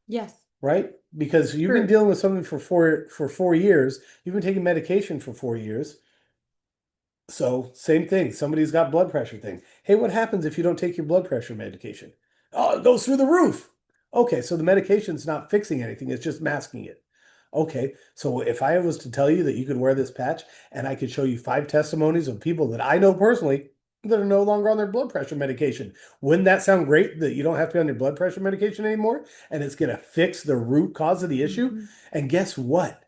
Yes. Right? Because you've been dealing with something for 4 years. You've been taking medication for 4 years. So same thing. Somebody's got blood pressure thing. Hey, what happens if you don't take your blood pressure medication? Oh, it goes through the roof. Okay, so the medication's not fixing anything. It's just masking it. Okay, so if I was to tell you that you could wear this patch and I could show you 5 testimonies of people that I know personally that are no longer on their blood pressure medication. Wouldn't that sound great that you don't have to be on your blood pressure medication anymore and it's going to fix the root cause of the issue? Mhm. And guess what?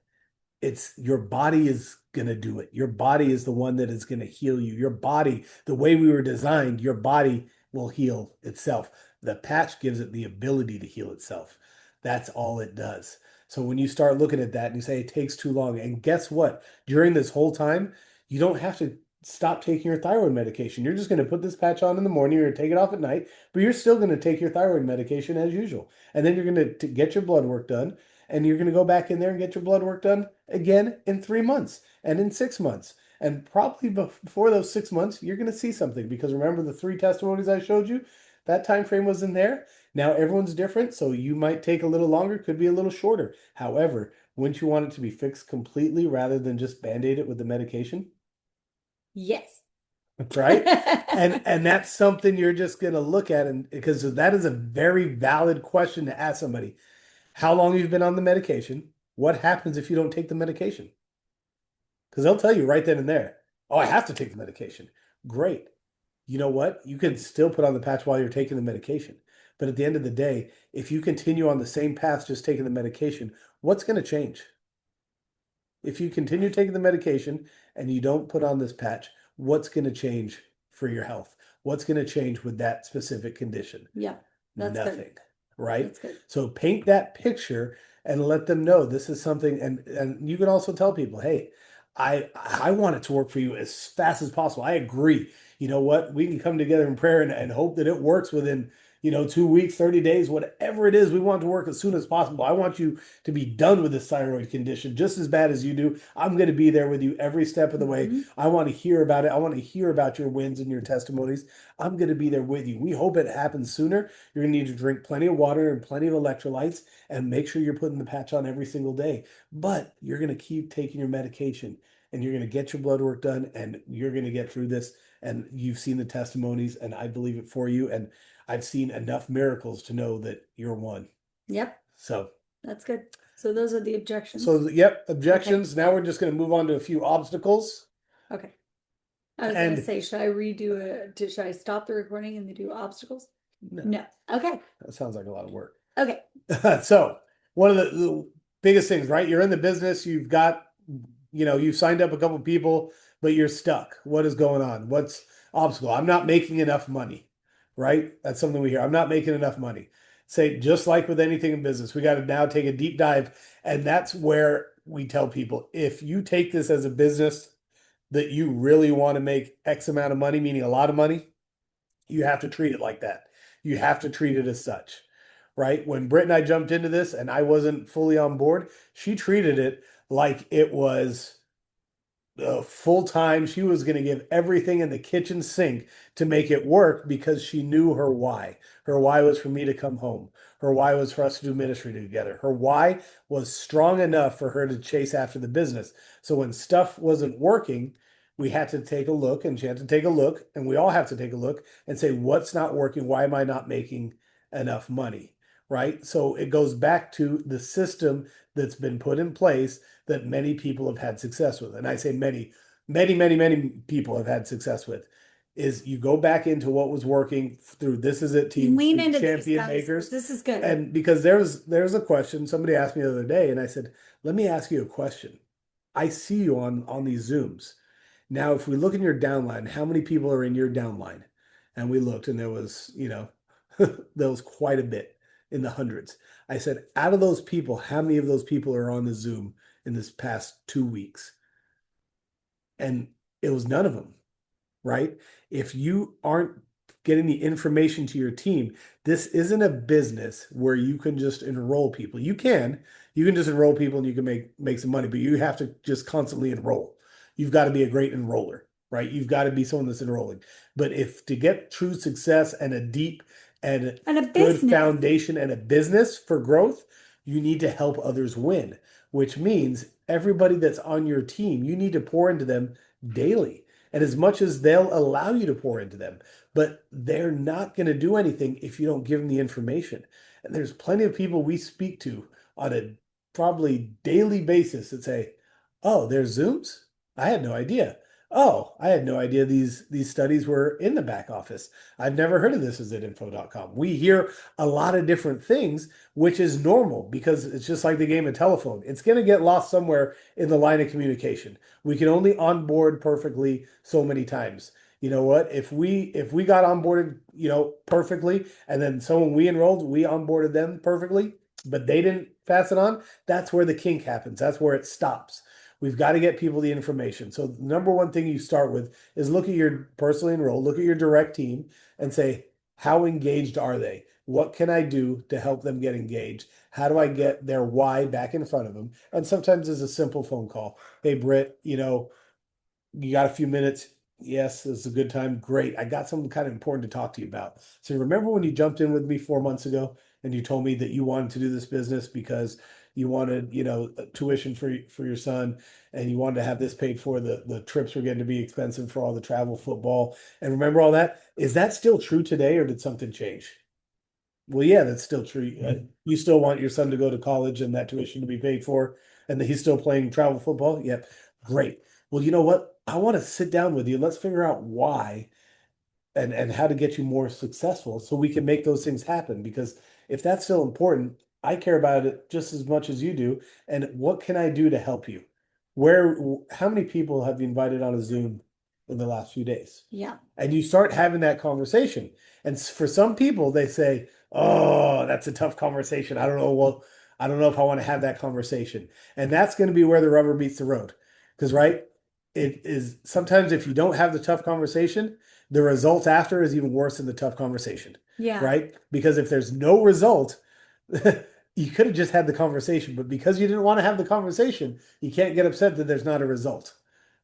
It's your body is going to do it. Your body is the one that is going to heal you. Your body, the way we were designed, your body will heal itself. The patch gives it the ability to heal itself. That's all it does. So when you start looking at that and you say it takes too long, and guess what? During this whole time, you don't have to stop taking your thyroid medication. You're just going to put this patch on in the morning, you're going to take it off at night, but you're still going to take your thyroid medication as usual. And then you're going to get your blood work done, and you're going to go back in there and get your blood work done again in 3 months and in 6 months. And probably before those 6 months, you're going to see something, because remember the 3 testimonies I showed you? That time frame was in there. Now everyone's different, so you might take a little longer, could be a little shorter. However, wouldn't you want it to be fixed completely rather than just band-aid it with the medication? Yes. Right? And that's something you're just going to look at, and because that is a very valid question to ask somebody. How long have you been on the medication? What happens if you don't take the medication? Because they'll tell you right then and there, oh, I have to take the medication. Great. You know what? You can still put on the patch while you're taking the medication. But at the end of the day, if you continue on the same path, just taking the medication, what's going to change? If you continue taking the medication and you don't put on this patch, what's going to change for your health? What's going to change with that specific condition? Yeah, that's Nothing, good. right? That's good. So paint that picture and let them know this is something, and you can also tell people, hey, I want it to work for you as fast as possible. I agree. You know what? We can come together in prayer and hope that it works within, 2 weeks, 30 days, whatever it is. We want it to work as soon as possible. I want you to be done with this thyroid condition just as bad as you do. I'm going to be there with you every step of the way. Mhm. I want to hear about it. I want to hear about your wins and your testimonies. I'm going to be there with you. We hope it happens sooner. You're going to need to drink plenty of water and plenty of electrolytes, and make sure you're putting the patch on every single day. But you're going to keep taking your medication, and you're going to get your blood work done, and you're going to get through this. And you've seen the testimonies, and I believe it for you. And I've seen enough miracles to know that you're one. Yep, So, that's good. So those are the objections. yep, objections. Now we're just going to move on to a few obstacles. Okay. I was And gonna say, should I redo it? Should I stop the recording and do obstacles? no, No. Okay. that sounds like a lot of work. Okay. So one of the biggest things, right? You're in the business, you've got, you've signed up a couple people, but you're stuck. What is going on? What's obstacle? I'm not making enough money, right? That's something we hear. I'm not making enough money. Say, just like with anything in business, we got to now take a deep dive. And that's where we tell people, if you take this as a business that you really want to make X amount of money, meaning a lot of money, you have to treat it like that. You have to treat it as such, right? When Britt and I jumped into this and I wasn't fully on board, she treated it like it was full time. She was going to give everything in the kitchen sink to make it work, because she knew her why. Her why was for me to come home. Her why was for us to do ministry together. Her why was strong enough for her to chase after the business. So when stuff wasn't working, we had to take a look, and she had to take a look, and we all have to take a look and say, what's not working? Why am I not making enough money? Right? So it goes back to the system that's been put in place that many people have had success with. And I say many, many, many, many people have had success with, is you go back into what was working through This Is It team, Lean through into these champion guys. makers. This is good. And because there's a question somebody asked me the other day, and I said, let me ask you a question. I see you on these Zooms. Now, if we look in your downline, how many people are in your downline? And we looked, and there was, there was quite a bit, in the hundreds. I said, out of those people, how many of those people are on the Zoom in this past 2 weeks? And it was none of them, right? If you aren't getting the information to your team, this isn't a business where you can just enroll people. You can just enroll people and you can make some money, but you have to just constantly enroll. You've got to be a great enroller, right? You've got to be someone that's enrolling. But if to get true success and a deep and And a good business. foundation and a business for growth, you need to help others win, which means everybody that's on your team, you need to pour into them daily. And as much as they'll allow you to pour into them, but they're not going to do anything if you don't give them the information. And there's plenty of people we speak to on a probably daily basis that say, oh, there's Zooms? I had no idea. Oh, I had no idea these studies were in the back office. I've never heard of this as at info.com. We hear a lot of different things, which is normal because it's just like the game of telephone. It's going to get lost somewhere in the line of communication. We can only onboard perfectly so many times. You know what? If we got onboarded, perfectly, and then someone we enrolled, we onboarded them perfectly, but they didn't pass it on, that's where the kink happens. That's where it stops. We've got to get people the information. So the number one thing you start with is look at your personally enrolled, look at your direct team and say, how engaged are they? What can I do to help them get engaged? How do I get their why back in front of them? And sometimes it's a simple phone call. Hey, Britt, you got a few minutes? Yes, this is a good time. Great. I got something kind of important to talk to you about. So remember when you jumped in with me 4 months ago and you told me that you wanted to do this business because you wanted, tuition for your son and you wanted to have this paid for, the trips were getting to be expensive for all the travel football. And remember all that? Is that still true today or did something change? Well, yeah, that's still true. You still want your son to go to college and that tuition to be paid for, and that he's still playing travel football? Yep. Great. Well, you know what? I want to sit down with you. Let's figure out why and how to get you more successful so we can make those things happen. Because if that's still important, I care about it just as much as you do. And what can I do to help you? How many people have you invited on a Zoom in the last few days? Yeah. And you start having that conversation. And for some people, they say, "Oh, that's a tough conversation. I don't know. Well, I don't know if I want to have that conversation." And that's going to be where the rubber meets the road. Because, right, it is sometimes if you don't have the tough conversation, the result after is even worse than the tough conversation. Yeah. Right? Because if there's no result, you could have just had the conversation, but because you didn't want to have the conversation, you can't get upset that there's not a result.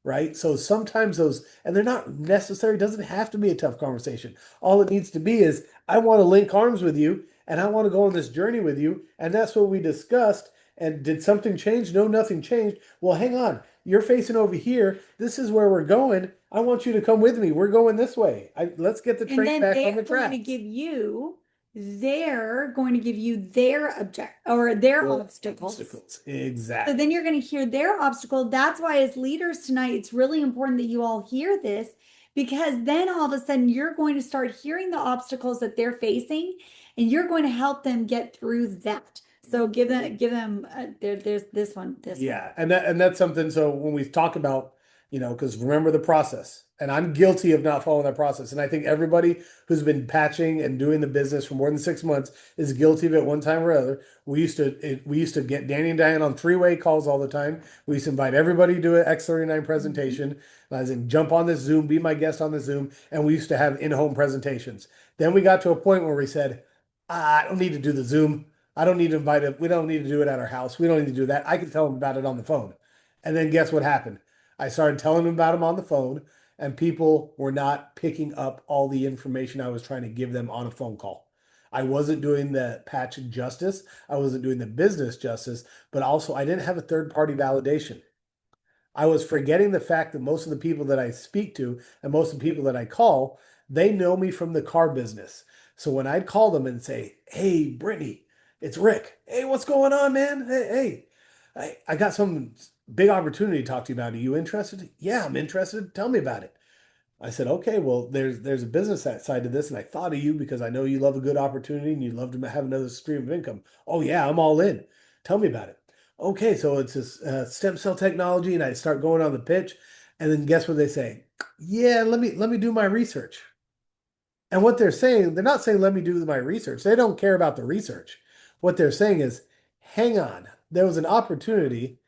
Right? So sometimes those, and they're not necessary, doesn't have to be a tough conversation. All it needs to be is, I want to link arms with you and I want to go on this journey with you. And that's what we discussed. And did something change? No, nothing changed. Well, hang on. You're facing over here. This is where we're going. I want you to come with me. We're going this way. Let's get the And train then back on they're the going to tracks. give you, they're going to give you their object or their Well, obstacles. So exactly. then you're going to hear their obstacle. That's why, as leaders tonight, it's really important that you all hear this because then all of a sudden you're going to start hearing the obstacles that they're facing and you're going to help them get through that. So give them there's this one, this one. Yeah, and that's something. So when we talk about, because remember the process, and I'm guilty of not following that process, and I think everybody who's been patching and doing the business for more than 6 months is guilty of it one time or other. We used to get Danny and Diane on three-way calls all the time. We used to invite everybody to do an X39 presentation. As in, jump on this Zoom, be my guest on the Zoom, and we used to have in-home presentations. Then we got to a point where we said, I don't need to do the Zoom. I don't need to invite it. We don't need to do it at our house. We don't need to do that. I can tell them about it on the phone. And then guess what happened? I started telling them about them on the phone, and people were not picking up all the information I was trying to give them on a phone call. I wasn't doing the patch justice. I wasn't doing the business justice, but also I didn't have a third party validation. I was forgetting the fact that most of the people that I speak to and most of the people that I call, they know me from the car business. So when I'd call them and say, "Hey, Brittany, it's Rick. Hey, what's going on, man? Hey, I got some big opportunity to talk to you about. Are you interested?" "Yeah, I'm interested. Tell me about it." I said, "Okay, well, there's a business side to this, and I thought of you because I know you love a good opportunity and you'd love to have another stream of income." "Oh yeah, I'm all in. Tell me about it." "Okay, so it's this stem cell technology," and I start going on the pitch, and then guess what they say? "Yeah, let me do my research." And what they're saying, they're not saying, "Let me do my research." They don't care about the research. What they're saying is, "Hang on, there was an opportunity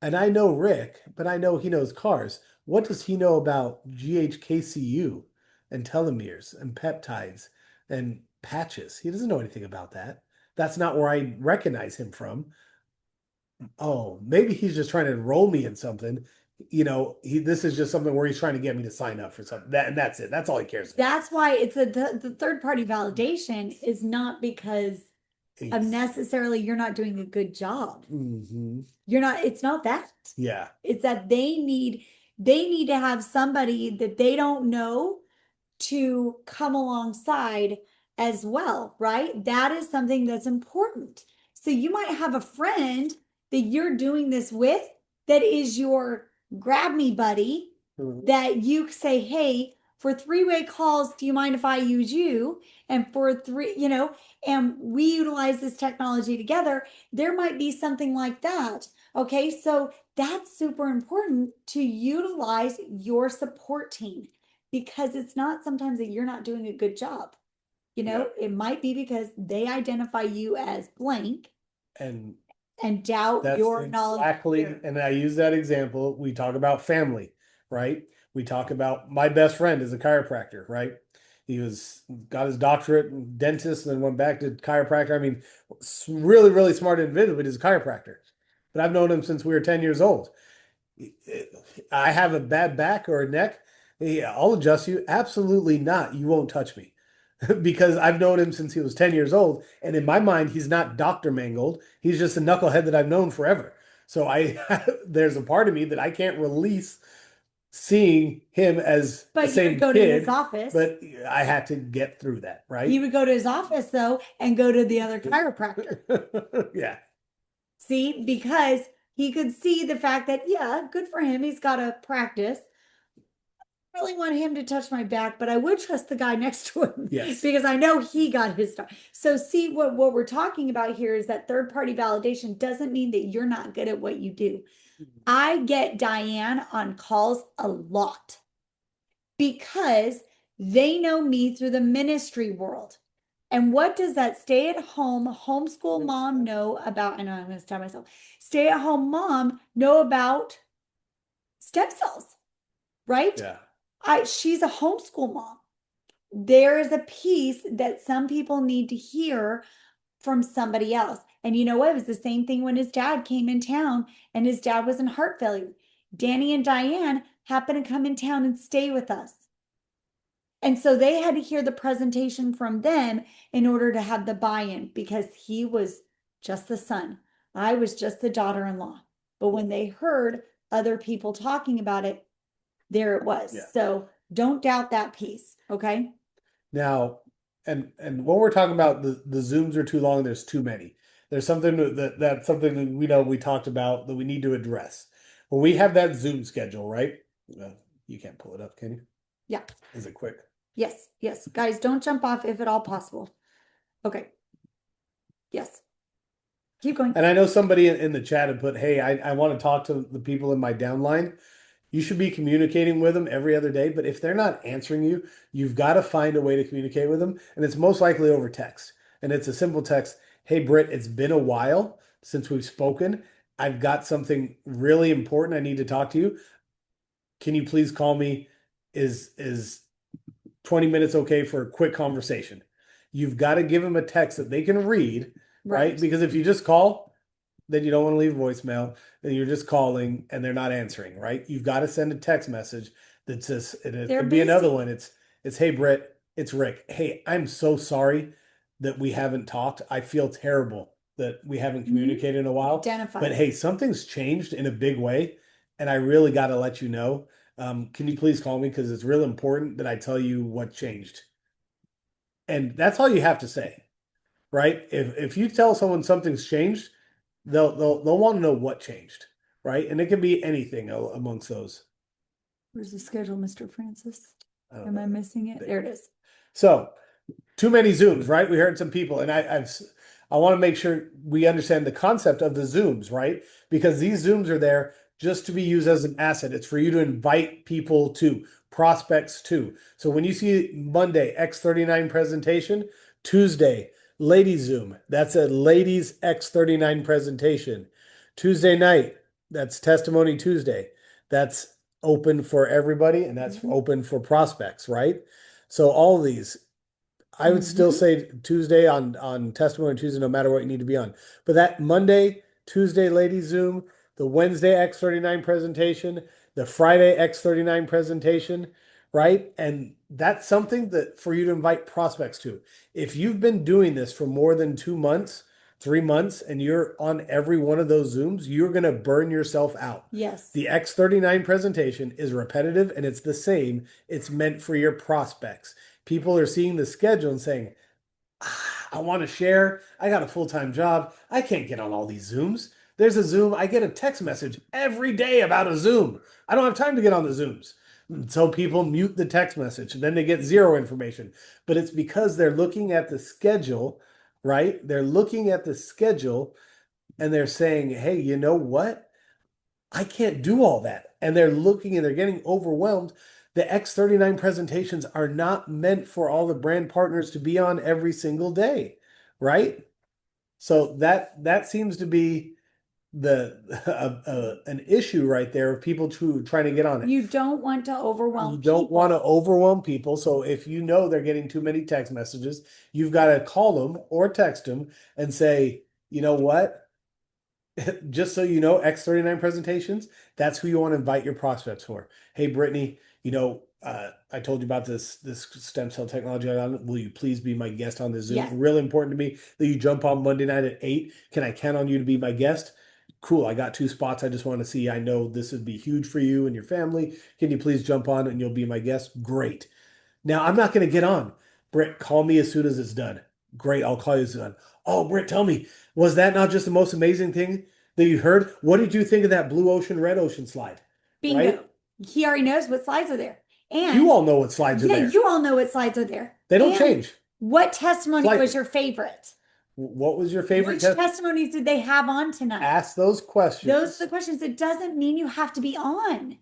and I know Rick, but I know he knows cars. What does he know about GHKCU and telomeres and peptides and patches? He doesn't know anything about that. That's not where I recognize him from. Oh, maybe he's just trying to enroll me in something. This is just something where he's trying to get me to sign up for something. And that's it. That's all he cares about." That's why it's the third party validation is not because of necessarily you're not doing a good job. Mm-hmm. You're not, it's not that. Yeah. It's that they need to have somebody that they don't know to come alongside as well, right? That is something that's important. So you might have a friend that you're doing this with that is your grab me buddy, Mhm. that you say, hey, for three-way calls, do you mind if I use you? And for three, and we utilize this technology together, there might be something like that. Okay, so that's super important to utilize your support team because it's not sometimes that you're not doing a good job. Yeah. It might be because they identify you as blank And and doubt that's your knowledge. exactly, and I use that example. We talk about family, right? We talk about my best friend is a chiropractor, right? He was got his doctorate in dentist and then went back to chiropractor. I mean, really, really smart individual, but he's a chiropractor. But I've known him since we were 10 years old. I have a bad back or a neck. Yeah, I'll adjust you. Absolutely not. You won't touch me. Because I've known him since he was 10 years old. And in my mind, he's not Dr. Mangold. He's just a knucklehead that I've known forever. So there's a part of me that I can't release seeing him as the But you would same go to his kid, office. but I had to get through that, He right? would go to his office though and go to the other chiropractor. Yeah. See, because he could see the fact that, yeah, good for him. He's got to practice. I really want him to touch my back, but I would trust the guy next to him Yes. because I know he got his stuff. So see what we're talking about here is that third party validation doesn't mean that you're not good at what you do. I get Diane on calls a lot because they know me through the ministry world. And what does that stay at home homeschool mom know about? I know I'm going to stop myself. Stay at home mom know about stem cells, right? Yeah. She's a homeschool mom. There is a piece that some people need to hear from somebody else. And you know what? It was the same thing when his dad came in town and his dad was in heart failure. Danny and Diane happened to come in town and stay with us. And so they had to hear the presentation from them in order to have the buy-in because he was just the son. I was just the daughter-in-law. But when they heard other people talking about it, there it was. Yeah. So don't doubt that piece. Okay. Now, and when we're talking about the Zooms are too long, there's too many. There's something that's something that we know we talked about that we need to address. When we have that Zoom schedule, right? You can't pull it up, can you? Yeah. Is it quick? Yes. Yes. Guys, don't jump off if at all possible. Okay. Yes. Keep going. And I know somebody in the chat had put, hey, I want to talk to the people in my downline. You should be communicating with them every other day, but if they're not answering you, you've got to find a way to communicate with them. And it's most likely over text. And it's a simple text. Hey, Britt, it's been a while since we've spoken. I've got something really important I need to talk to you. Can you please call me? Is 20 minutes okay for a quick conversation? You've got to give them a text that they can read, right? Because if you just call, then you don't want to leave voicemail, then you're just calling and they're not answering, right? You've got to send a text message that says, and it They're could be another busy. one. It's hey Britt, it's Rick. Hey, I'm so sorry that we haven't talked. I feel terrible that we haven't communicated in a while. Identify. But hey, something's changed in a big way, and I really got to let you know. Can you please call me because it's really important that I tell you what changed? And that's all you have to say, right? If you tell someone something's changed, they'll want to know what changed, right? And it can be anything amongst those. Where's the schedule, Mr. Francis? I don't Am know. I missing it? There it is. So too many Zooms, right? We heard some people, and I want to make sure we understand the concept of the Zooms, right? Because these Zooms are there just to be used as an asset. It's for you to invite people to, prospects to. So when you see Monday X39 presentation, Tuesday ladies Zoom, that's a ladies X39 presentation. Tuesday night, that's testimony Tuesday. That's open for everybody, and that's open for prospects, right? So all these, I would still say Tuesday on testimony Tuesday, no matter what you need to be on. But that Monday, Tuesday ladies Zoom, the Wednesday X39 presentation, the Friday X39 presentation, right? And that's something that for you to invite prospects to. If you've been doing this for more than 2 months, 3 months, and you're on every one of those Zooms, you're going to burn yourself out. Yes. The X39 presentation is repetitive and it's the same. It's meant for your prospects. People are seeing the schedule and saying, I want to share. I got a full-time job. I can't get on all these Zooms. There's a Zoom. I get a text message every day about a Zoom. I don't have time to get on the Zooms. So people mute the text message and then they get zero information. But it's because they're looking at the schedule, right? They're looking at the schedule and they're saying, hey, you know what? I can't do all that. And they're looking and they're getting overwhelmed. The X39 presentations are not meant for all the brand partners to be on every single day, right? So that seems to be the an issue right there of people trying to get on it. You don't want to overwhelm You don't want to people. overwhelm people. So if you know they're getting too many text messages, you've got to call them or text them and say, you know what? Just so you know, X39 presentations, that's who you want to invite your prospects for. Hey, Brittany, I told you about this stem cell technology. Will you please be my guest on this Zoom? Yes. Really important to me that you jump on Monday night at 8. Can I count on you to be my guest? Cool. I got 2 spots. I just want to see. I know this would be huge for you and your family. Can you please jump on and you'll be my guest? Great. Now, I'm not going to get on. Britt, call me as soon as it's done. Great, I'll call you as it's done. Oh, Britt, tell me, was that not just the most amazing thing that you heard? What did you think of that blue ocean, red ocean slide? Bingo. Right? He already knows what slides are there. And You all know what slides are yeah, there. you all know what slides are there. They don't And change. what testimony Slightly. was your favorite? What was your favorite Which test? testimonies did they have on tonight? Ask those questions. Those are the questions. It doesn't mean you have to be on.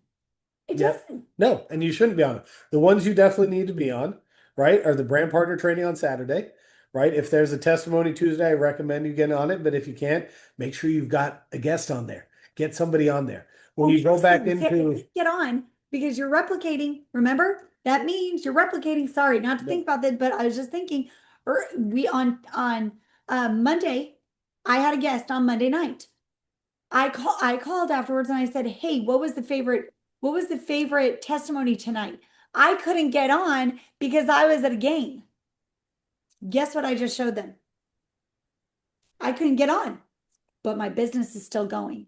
It Yep. doesn't. No, and you shouldn't be on it. The ones you definitely need to be on, right, are the brand partner training on Saturday, right? If there's a testimony Tuesday, I recommend you get on it. But if you can't, make sure you've got a guest on there. Get somebody on there. When you go back into get on because you're replicating. Remember, that means you're replicating. Sorry, not to think about that, but I was just thinking. Or we on Monday, I had a guest on Monday night. I called afterwards and I said, "Hey, what was the favorite testimony tonight?" I couldn't get on because I was at a game. Guess what I just showed them? I couldn't get on, but my business is still going.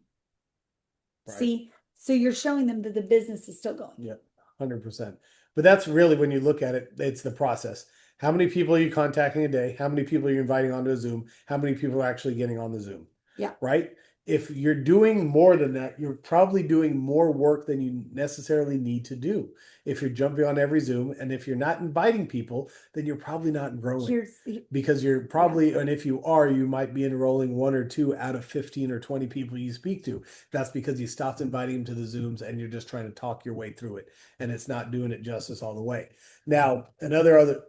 Right. See, so you're showing them that the business is still going. Yeah, 100%. But that's really when you look at it, it's the process. How many people are you contacting a day? How many people are you inviting onto a Zoom? How many people are actually getting on the Zoom? Yeah. Right? If you're doing more than that, you're probably doing more work than you necessarily need to do. If you're jumping on every Zoom and if you're not inviting people, then you're probably not growing. Because you're probably, and if you are, you might be enrolling 1 or 2 out of 15 or 20 people you speak to. That's because you stopped inviting them to the Zooms and you're just trying to talk your way through it. And it's not doing it justice all the way. Now, another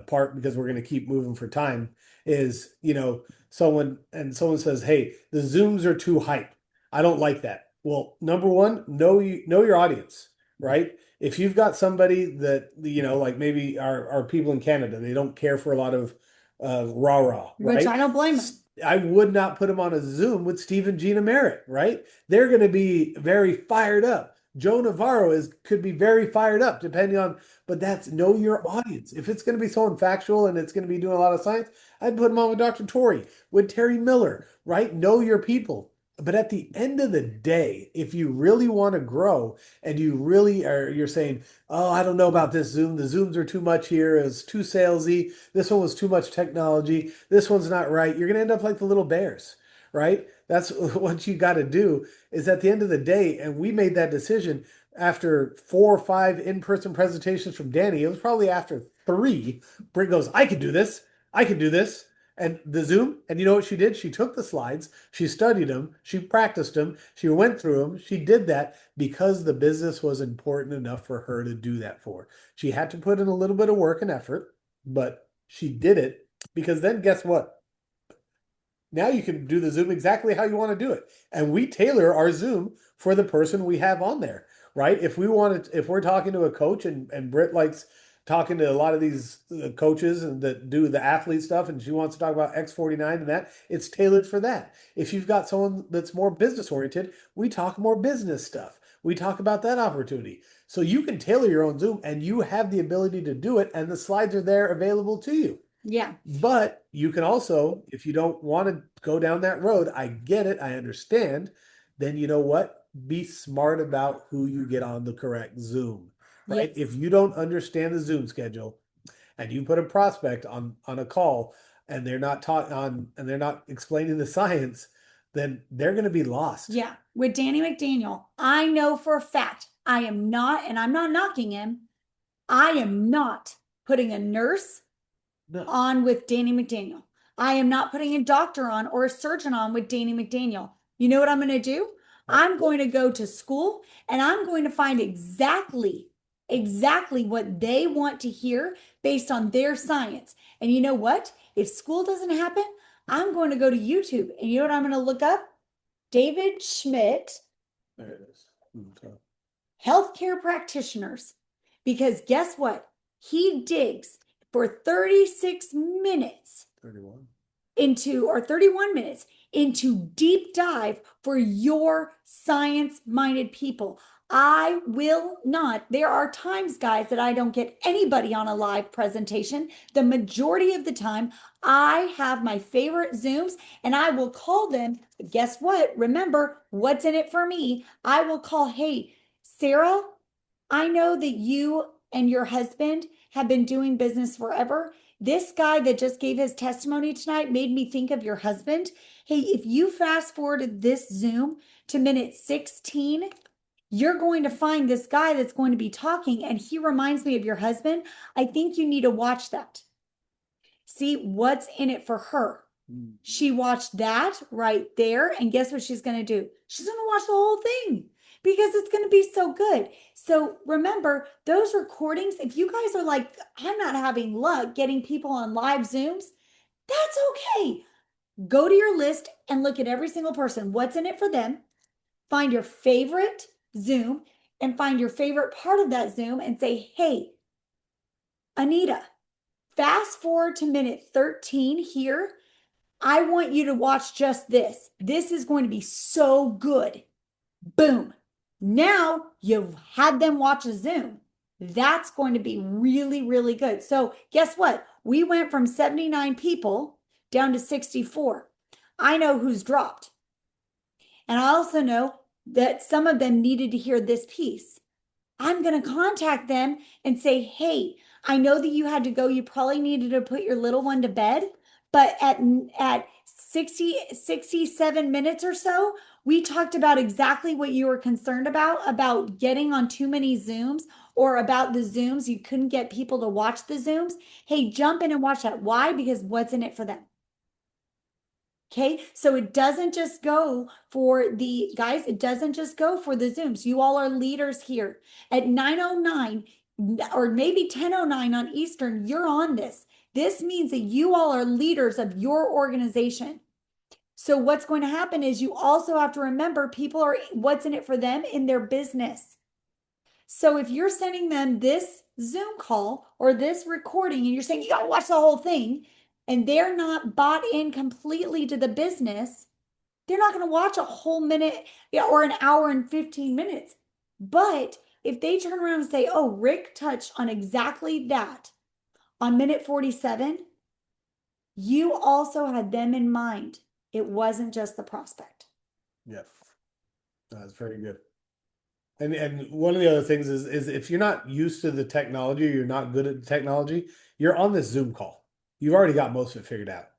part, because we're going to keep moving for time, is, someone says, hey, the Zooms are too hype. I don't like that. Well, number one, know your audience, right? If you've got somebody that, like maybe our people in Canada, they don't care for a lot of rah-rah, right? Which I don't blame them. I would not put them on a Zoom with Steve and Gina Merritt, right? They're going to be very fired up. Joe Navarro could be very fired up, depending on, but that's know your audience. If it's going to be so factual and it's going to be doing a lot of science, I'd put them on with Dr. Torrey, with Terry Miller, right? Know your people. But at the end of the day, if you really want to grow and you're saying, oh, I don't know about this Zoom. The Zooms are too much here. It's too salesy. This one was too much technology. This one's not right. You're going to end up like the little bears, right? That's what you got to do is at the end of the day. And we made that decision after 4 or 5 in-person presentations from Danny. It was probably after 3. Britt goes, I can do this. I can do this. And the Zoom, and you know what she did? She took the slides, she studied them, she practiced them, she went through them. She did that because the business was important enough for her to do that for. She had to put in a little bit of work and effort, but she did it because then guess what? Now you can do the Zoom exactly how you want to do it. And we tailor our Zoom for the person we have on there, right? If we're talking to a coach and Britt likes talking to a lot of these coaches and that do the athlete stuff and she wants to talk about X49 and that, it's tailored for that. If you've got someone that's more business oriented, we talk more business stuff. We talk about that opportunity. So you can tailor your own Zoom and you have the ability to do it and the slides are there available to you. Yeah. But you can also, if you don't want to go down that road, I get it, I understand, then you know what? Be smart about who you get on the correct Zoom. Right? Yes. If you don't understand the Zoom schedule and you put a prospect on a call and they're not explaining the science, then they're going to be lost. Yeah. With Danny McDaniel, I know for a fact I am not, and I'm not knocking him, I am not putting a nurse No. on with Danny McDaniel. I am not putting a doctor on or a surgeon on with Danny McDaniel. You know what I'm going to do? I'm going to go to school and I'm going to find exactly what they want to hear based on their science. And you know what? If school doesn't happen, I'm going to go to YouTube. And you know what I'm going to look up? David Schmidt, There it is. healthcare practitioners. Because guess what? He digs for 36 minutes 31. into, or 31 minutes into deep dive for your science minded people. I will not. There are times, guys, that I don't get anybody on a live presentation. The majority of the time, I have my favorite Zooms and I will call them. Guess what? Remember, what's in it for me? I will call, hey, Sarah, I know that you and your husband have been doing business forever. This guy that just gave his testimony tonight made me think of your husband. Hey, if you fast forwarded this Zoom to minute 16, you're going to find this guy that's going to be talking, and he reminds me of your husband. I think you need to watch that. See what's in it for her. She watched that right there, and guess what she's going to do? She's going to watch the whole thing because it's going to be so good. So remember, those recordings, if you guys are like, I'm not having luck getting people on live Zooms, that's okay. Go to your list and look at every single person. What's in it for them? Find your favorite Zoom and find your favorite part of that Zoom and say, hey, Anita, fast forward to minute 13 here. I want you to watch just this. This is going to be so good. Boom. Now you've had them watch a Zoom. That's going to be really, really good. So guess what? We went from 79 people down to 64. I know who's dropped. And I also know that some of them needed to hear this piece. I'm going to contact them and say, hey, I know that you had to go. You probably needed to put your little one to bed. But at 67 minutes or so, we talked about exactly what you were concerned about getting on too many Zooms or about the Zooms. You couldn't get people to watch the Zooms. Hey, jump in and watch that. Why? Because what's in it for them? Okay, so it doesn't just go for the guys, it doesn't just go for the Zooms. You all are leaders here. At 9:09 or maybe 10:09 on Eastern, you're on this. This means that you all are leaders of your organization. So what's going to happen is you also have to remember people are what's in it for them in their business. So if you're sending them this Zoom call or this recording and you're saying you got to watch the whole thing and they're not bought in completely to the business, they're not going to watch a whole minute or an hour and 15 minutes. But if they turn around and say, oh, Rick touched on exactly that on minute 47, you also had them in mind. It wasn't just the prospect. Yep. That's very good. And one of the other things is if you're not used to the technology, or you're not good at the technology, you're on this Zoom call. You've already got most of it figured out,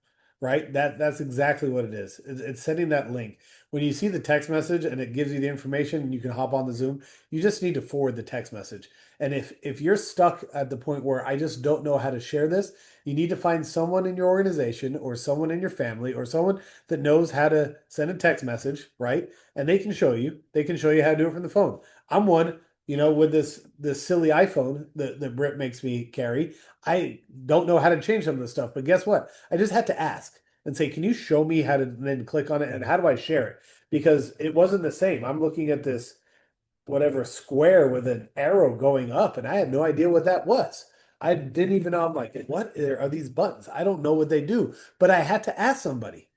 right? That's exactly what it is. It's sending that link. When you see the text message and it gives you the information and you can hop on the Zoom, you just need to forward the text message. And if you're stuck at the point where I just don't know how to share this, you need to find someone in your organization or someone in your family or someone that knows how to send a text message, right? And they can show you. They can show you how to do it from the phone. I'm one, with this silly iPhone that Britt makes me carry. I don't know how to change some of the stuff, but guess what? I just had to ask and say, can you show me how to then click on it and how do I share it? Because it wasn't the same. I'm looking at this whatever square with an arrow going up, and I had no idea what that was. I didn't even know. I'm like, what are these buttons? I don't know what they do, but I had to ask somebody.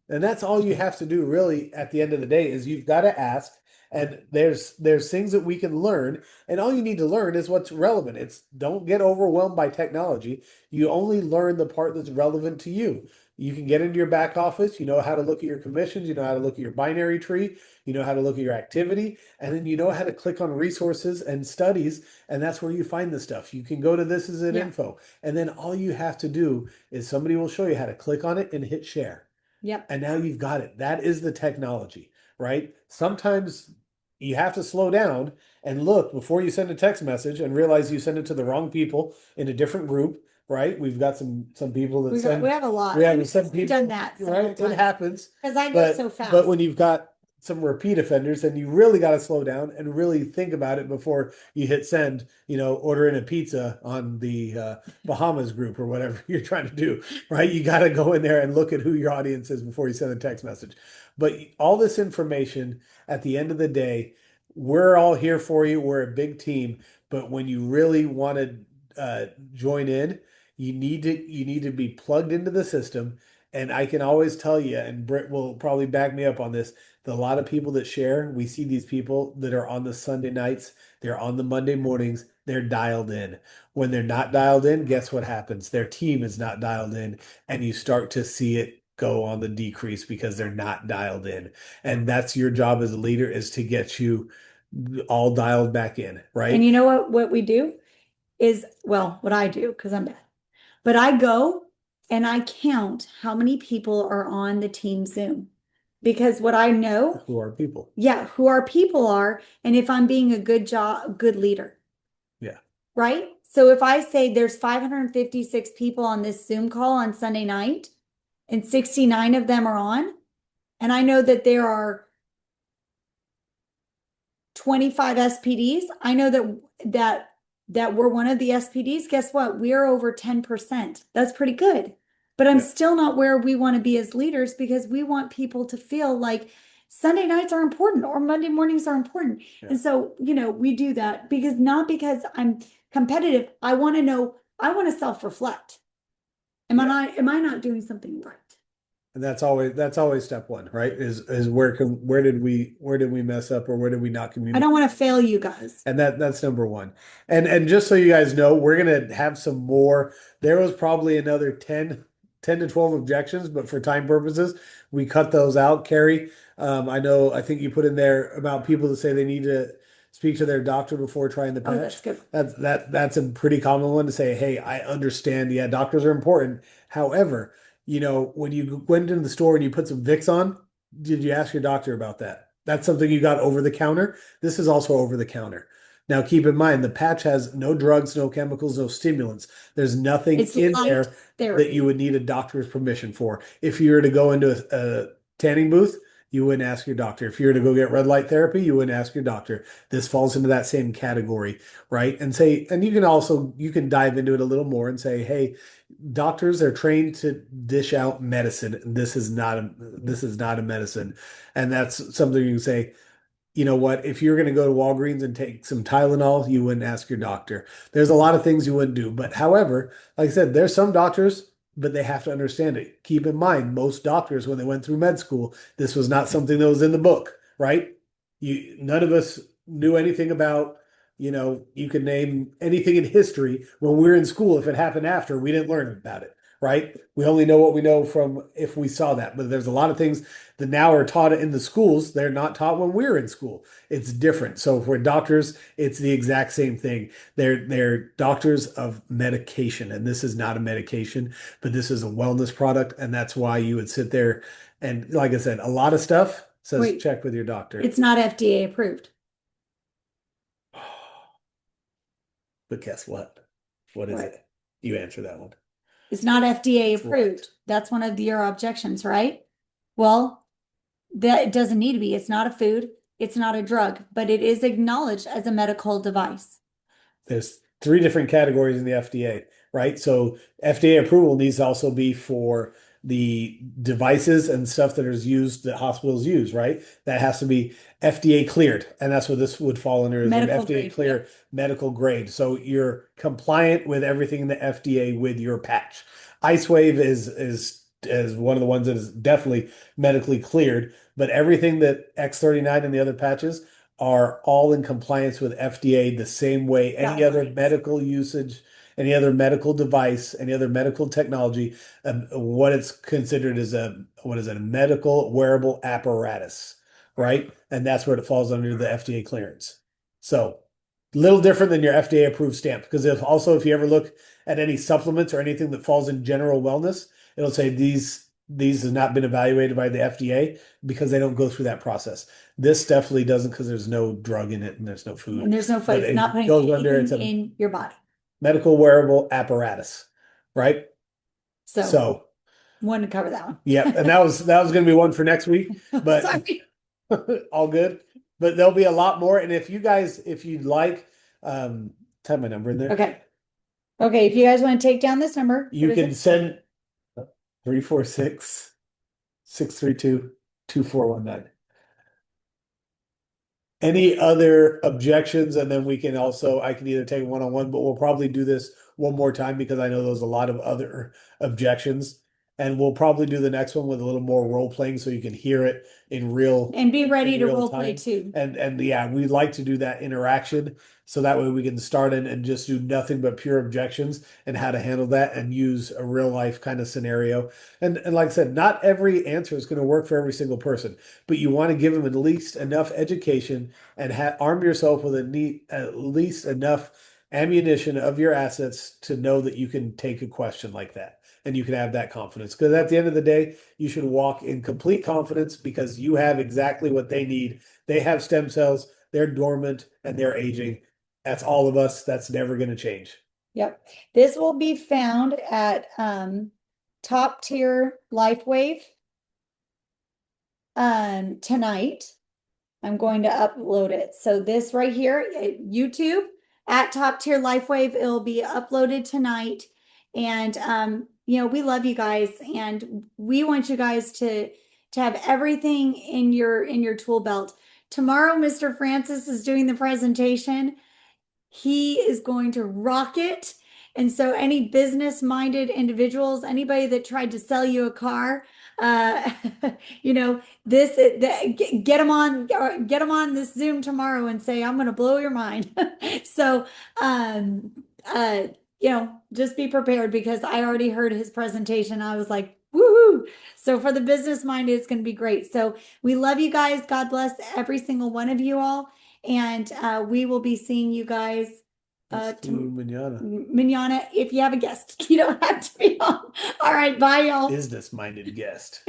And that's all you have to do really at the end of the day is you've got to ask. And there's things that we can learn, and all you need to learn is what's relevant. It's don't get overwhelmed by technology. You only learn the part that's relevant to you. You can get into your back office, you know how to look at your commissions, you know how to look at your binary tree, you know how to look at your activity, and then you know how to click on resources and studies, and that's where you find the stuff. You can go to this as an info, and then all you have to do is somebody will show you how to click on it and hit share. Yep. And now you've got it. That is the technology, right? Sometimes you have to slow down and look before you send a text message and realize you send it to the wrong people in a different group, right? We've got some people that We send have a lot. we have some We've done people, that several right? It times happens. because I go so But fast. when you've got some repeat offenders, and you really got to slow down and really think about it before you hit send, ordering a pizza on the Bahamas group or whatever you're trying to do, right? You got to go in there and look at who your audience is before you send a text message. But all this information at the end of the day, we're all here for you. We're a big team, but when you really want to join in, you need to be plugged into the system. And I can always tell you, and Britt will probably back me up on this, a lot of people that share, we see these people that are on the Sunday nights, they're on the Monday mornings, they're dialed in. When they're not dialed in, guess what happens? Their team is not dialed in, and you start to see it go on the decrease because they're not dialed in. And that's your job as a leader, is to get you all dialed back in, And right? you know what we do is, well, what I do, because I'm bad, but I go and I count how many people are on the team Zoom. Because what I know, Who are people? yeah, who our people are, and if I'm being a good leader, Yeah. right? So if I say there's 556 people on this Zoom call on Sunday night, and 69 of them are on, and I know that there are 25 SPDs, I know that we're one of the SPDs. Guess what? We're over 10%. That's pretty good. But I'm Yeah. still not where we want to be as leaders, because we want people to feel like Sunday nights are important or Monday mornings are important. Yeah. And so, we do that because not because I'm competitive. I want to know, I want to self-reflect. Yeah. Am I not doing something right? And that's always step one, right? Is where did we mess up, or where did we not I communicate? don't want to fail you guys. And that's number one. And just so you guys know, we're gonna have some more. There was probably another 10 to 12 objections, but for time purposes, we cut those out. Carrie, I think you put in there about people that say they need to speak to their doctor before trying the Oh, patch. that's good. That's a pretty common one to say, hey, I understand. Yeah, doctors are important. However, when you went into the store and you put some Vicks on, did you ask your doctor about that? That's something you got over the counter. This is also over the counter. Now, keep in mind, the patch has no drugs, no chemicals, no stimulants. There's nothing It's in light there that therapy. you would need a doctor's permission for. If you were to go into a tanning booth, you wouldn't ask your doctor. If you were to go get red light therapy, you wouldn't ask your doctor. This falls into that same category, right? And you can dive into it a little more and say, hey, doctors are trained to dish out medicine. This is not a medicine. And that's something you can say, you know what, if you're going to go to Walgreens and take some Tylenol, you wouldn't ask your doctor. There's a lot of things you wouldn't do. But however, like I said, there's some doctors, but they have to understand it. Keep in mind, most doctors, when they went through med school, this was not something that was in the book, right? None of us knew anything about, you could name anything in history when we were in school. If it happened after, we didn't learn about it, right? We only know what we know from if we saw that. But there's a lot of things that now are taught in the schools. They're not taught when we're in school. It's different. So for doctors, it's the exact same thing. They're doctors of medication, and this is not a medication, but this is a wellness product, and that's why you would sit there and, like I said, a lot of stuff says Wait, check with your doctor. it's not FDA approved. But guess what? What is What? it? You answer that one. It's not FDA It's what? approved. That's one of your objections, right? Well, that it doesn't need to be. It's not a food, it's not a drug, but it is acknowledged as a medical device. There's three different categories in the FDA, right? So FDA approval needs to also be for the devices and stuff that is used that hospitals use, right? That has to be FDA cleared, and that's what this would fall under, is an Medical FDA grade. clear Yep. medical grade. So you're compliant with everything in the FDA with your patch. IceWave is one of the ones that is definitely medically cleared, but everything that X39 and the other patches are all in compliance with FDA the same way any other Guidelines. medical usage, any other medical device, any other medical technology, what it's considered is a medical wearable apparatus, right? And that's where it falls under the FDA clearance. So, little different than your FDA approved stamp, because if you ever look at any supplements or anything that falls in general wellness, it'll say these these have not been evaluated by the FDA because they don't go through that process. This definitely doesn't because there's no drug in it and there's no food, And there's no food. but It's not it putting goes under, it's anything a in your body. medical wearable apparatus, right? So So, wanted to cover that yeah, and one. that was going to be one for next week, but Sorry. all good. But there'll be a lot more. And if you guys, if you'd like, type my number in there. Okay. Okay. If you guys want to take down this number, what You is can it? send 346-632-2419. Any other objections? And then we can also, I can either take one-on-one, but we'll probably do this one more time because I know there's a lot of other objections. And we'll probably do the next one with a little more role playing so you can hear it in And be ready to real role play time. too. And yeah, we'd like to do that interaction so that way we can start in and just do nothing but pure objections and how to handle that and use a real life kind of scenario. And like I said, not every answer is going to work for every single person, but you want to give them at least enough education and arm yourself with at least enough ammunition of your assets to know that you can take a question like that and you can have that confidence. Because at the end of the day, you should walk in complete confidence because you have exactly what they need. They have stem cells, they're dormant, and they're aging. That's all of us. That's never going to change. Yep. This will be found at Top Tier LifeWave tonight. I'm going to upload it. So this right here, YouTube at Top Tier LifeWave, it'll be uploaded tonight. And you know, we love you guys and we want you guys to have everything in your tool belt. Tomorrow, Mr. Francis is doing the presentation. He is going to rock it. And so any business-minded individuals, anybody that tried to sell you a car, uh, you know, get them on this Zoom tomorrow and say, I'm going to blow your mind. So, um, uh, you know, just be prepared because I already heard his presentation. I was like, woohoo. So for the business minded, it's going to be great. So we love you guys. God bless every single one of you all. And we will be seeing you guys manana. If you have a guest, you don't have to be on. All right, bye, y'all. Business minded guest.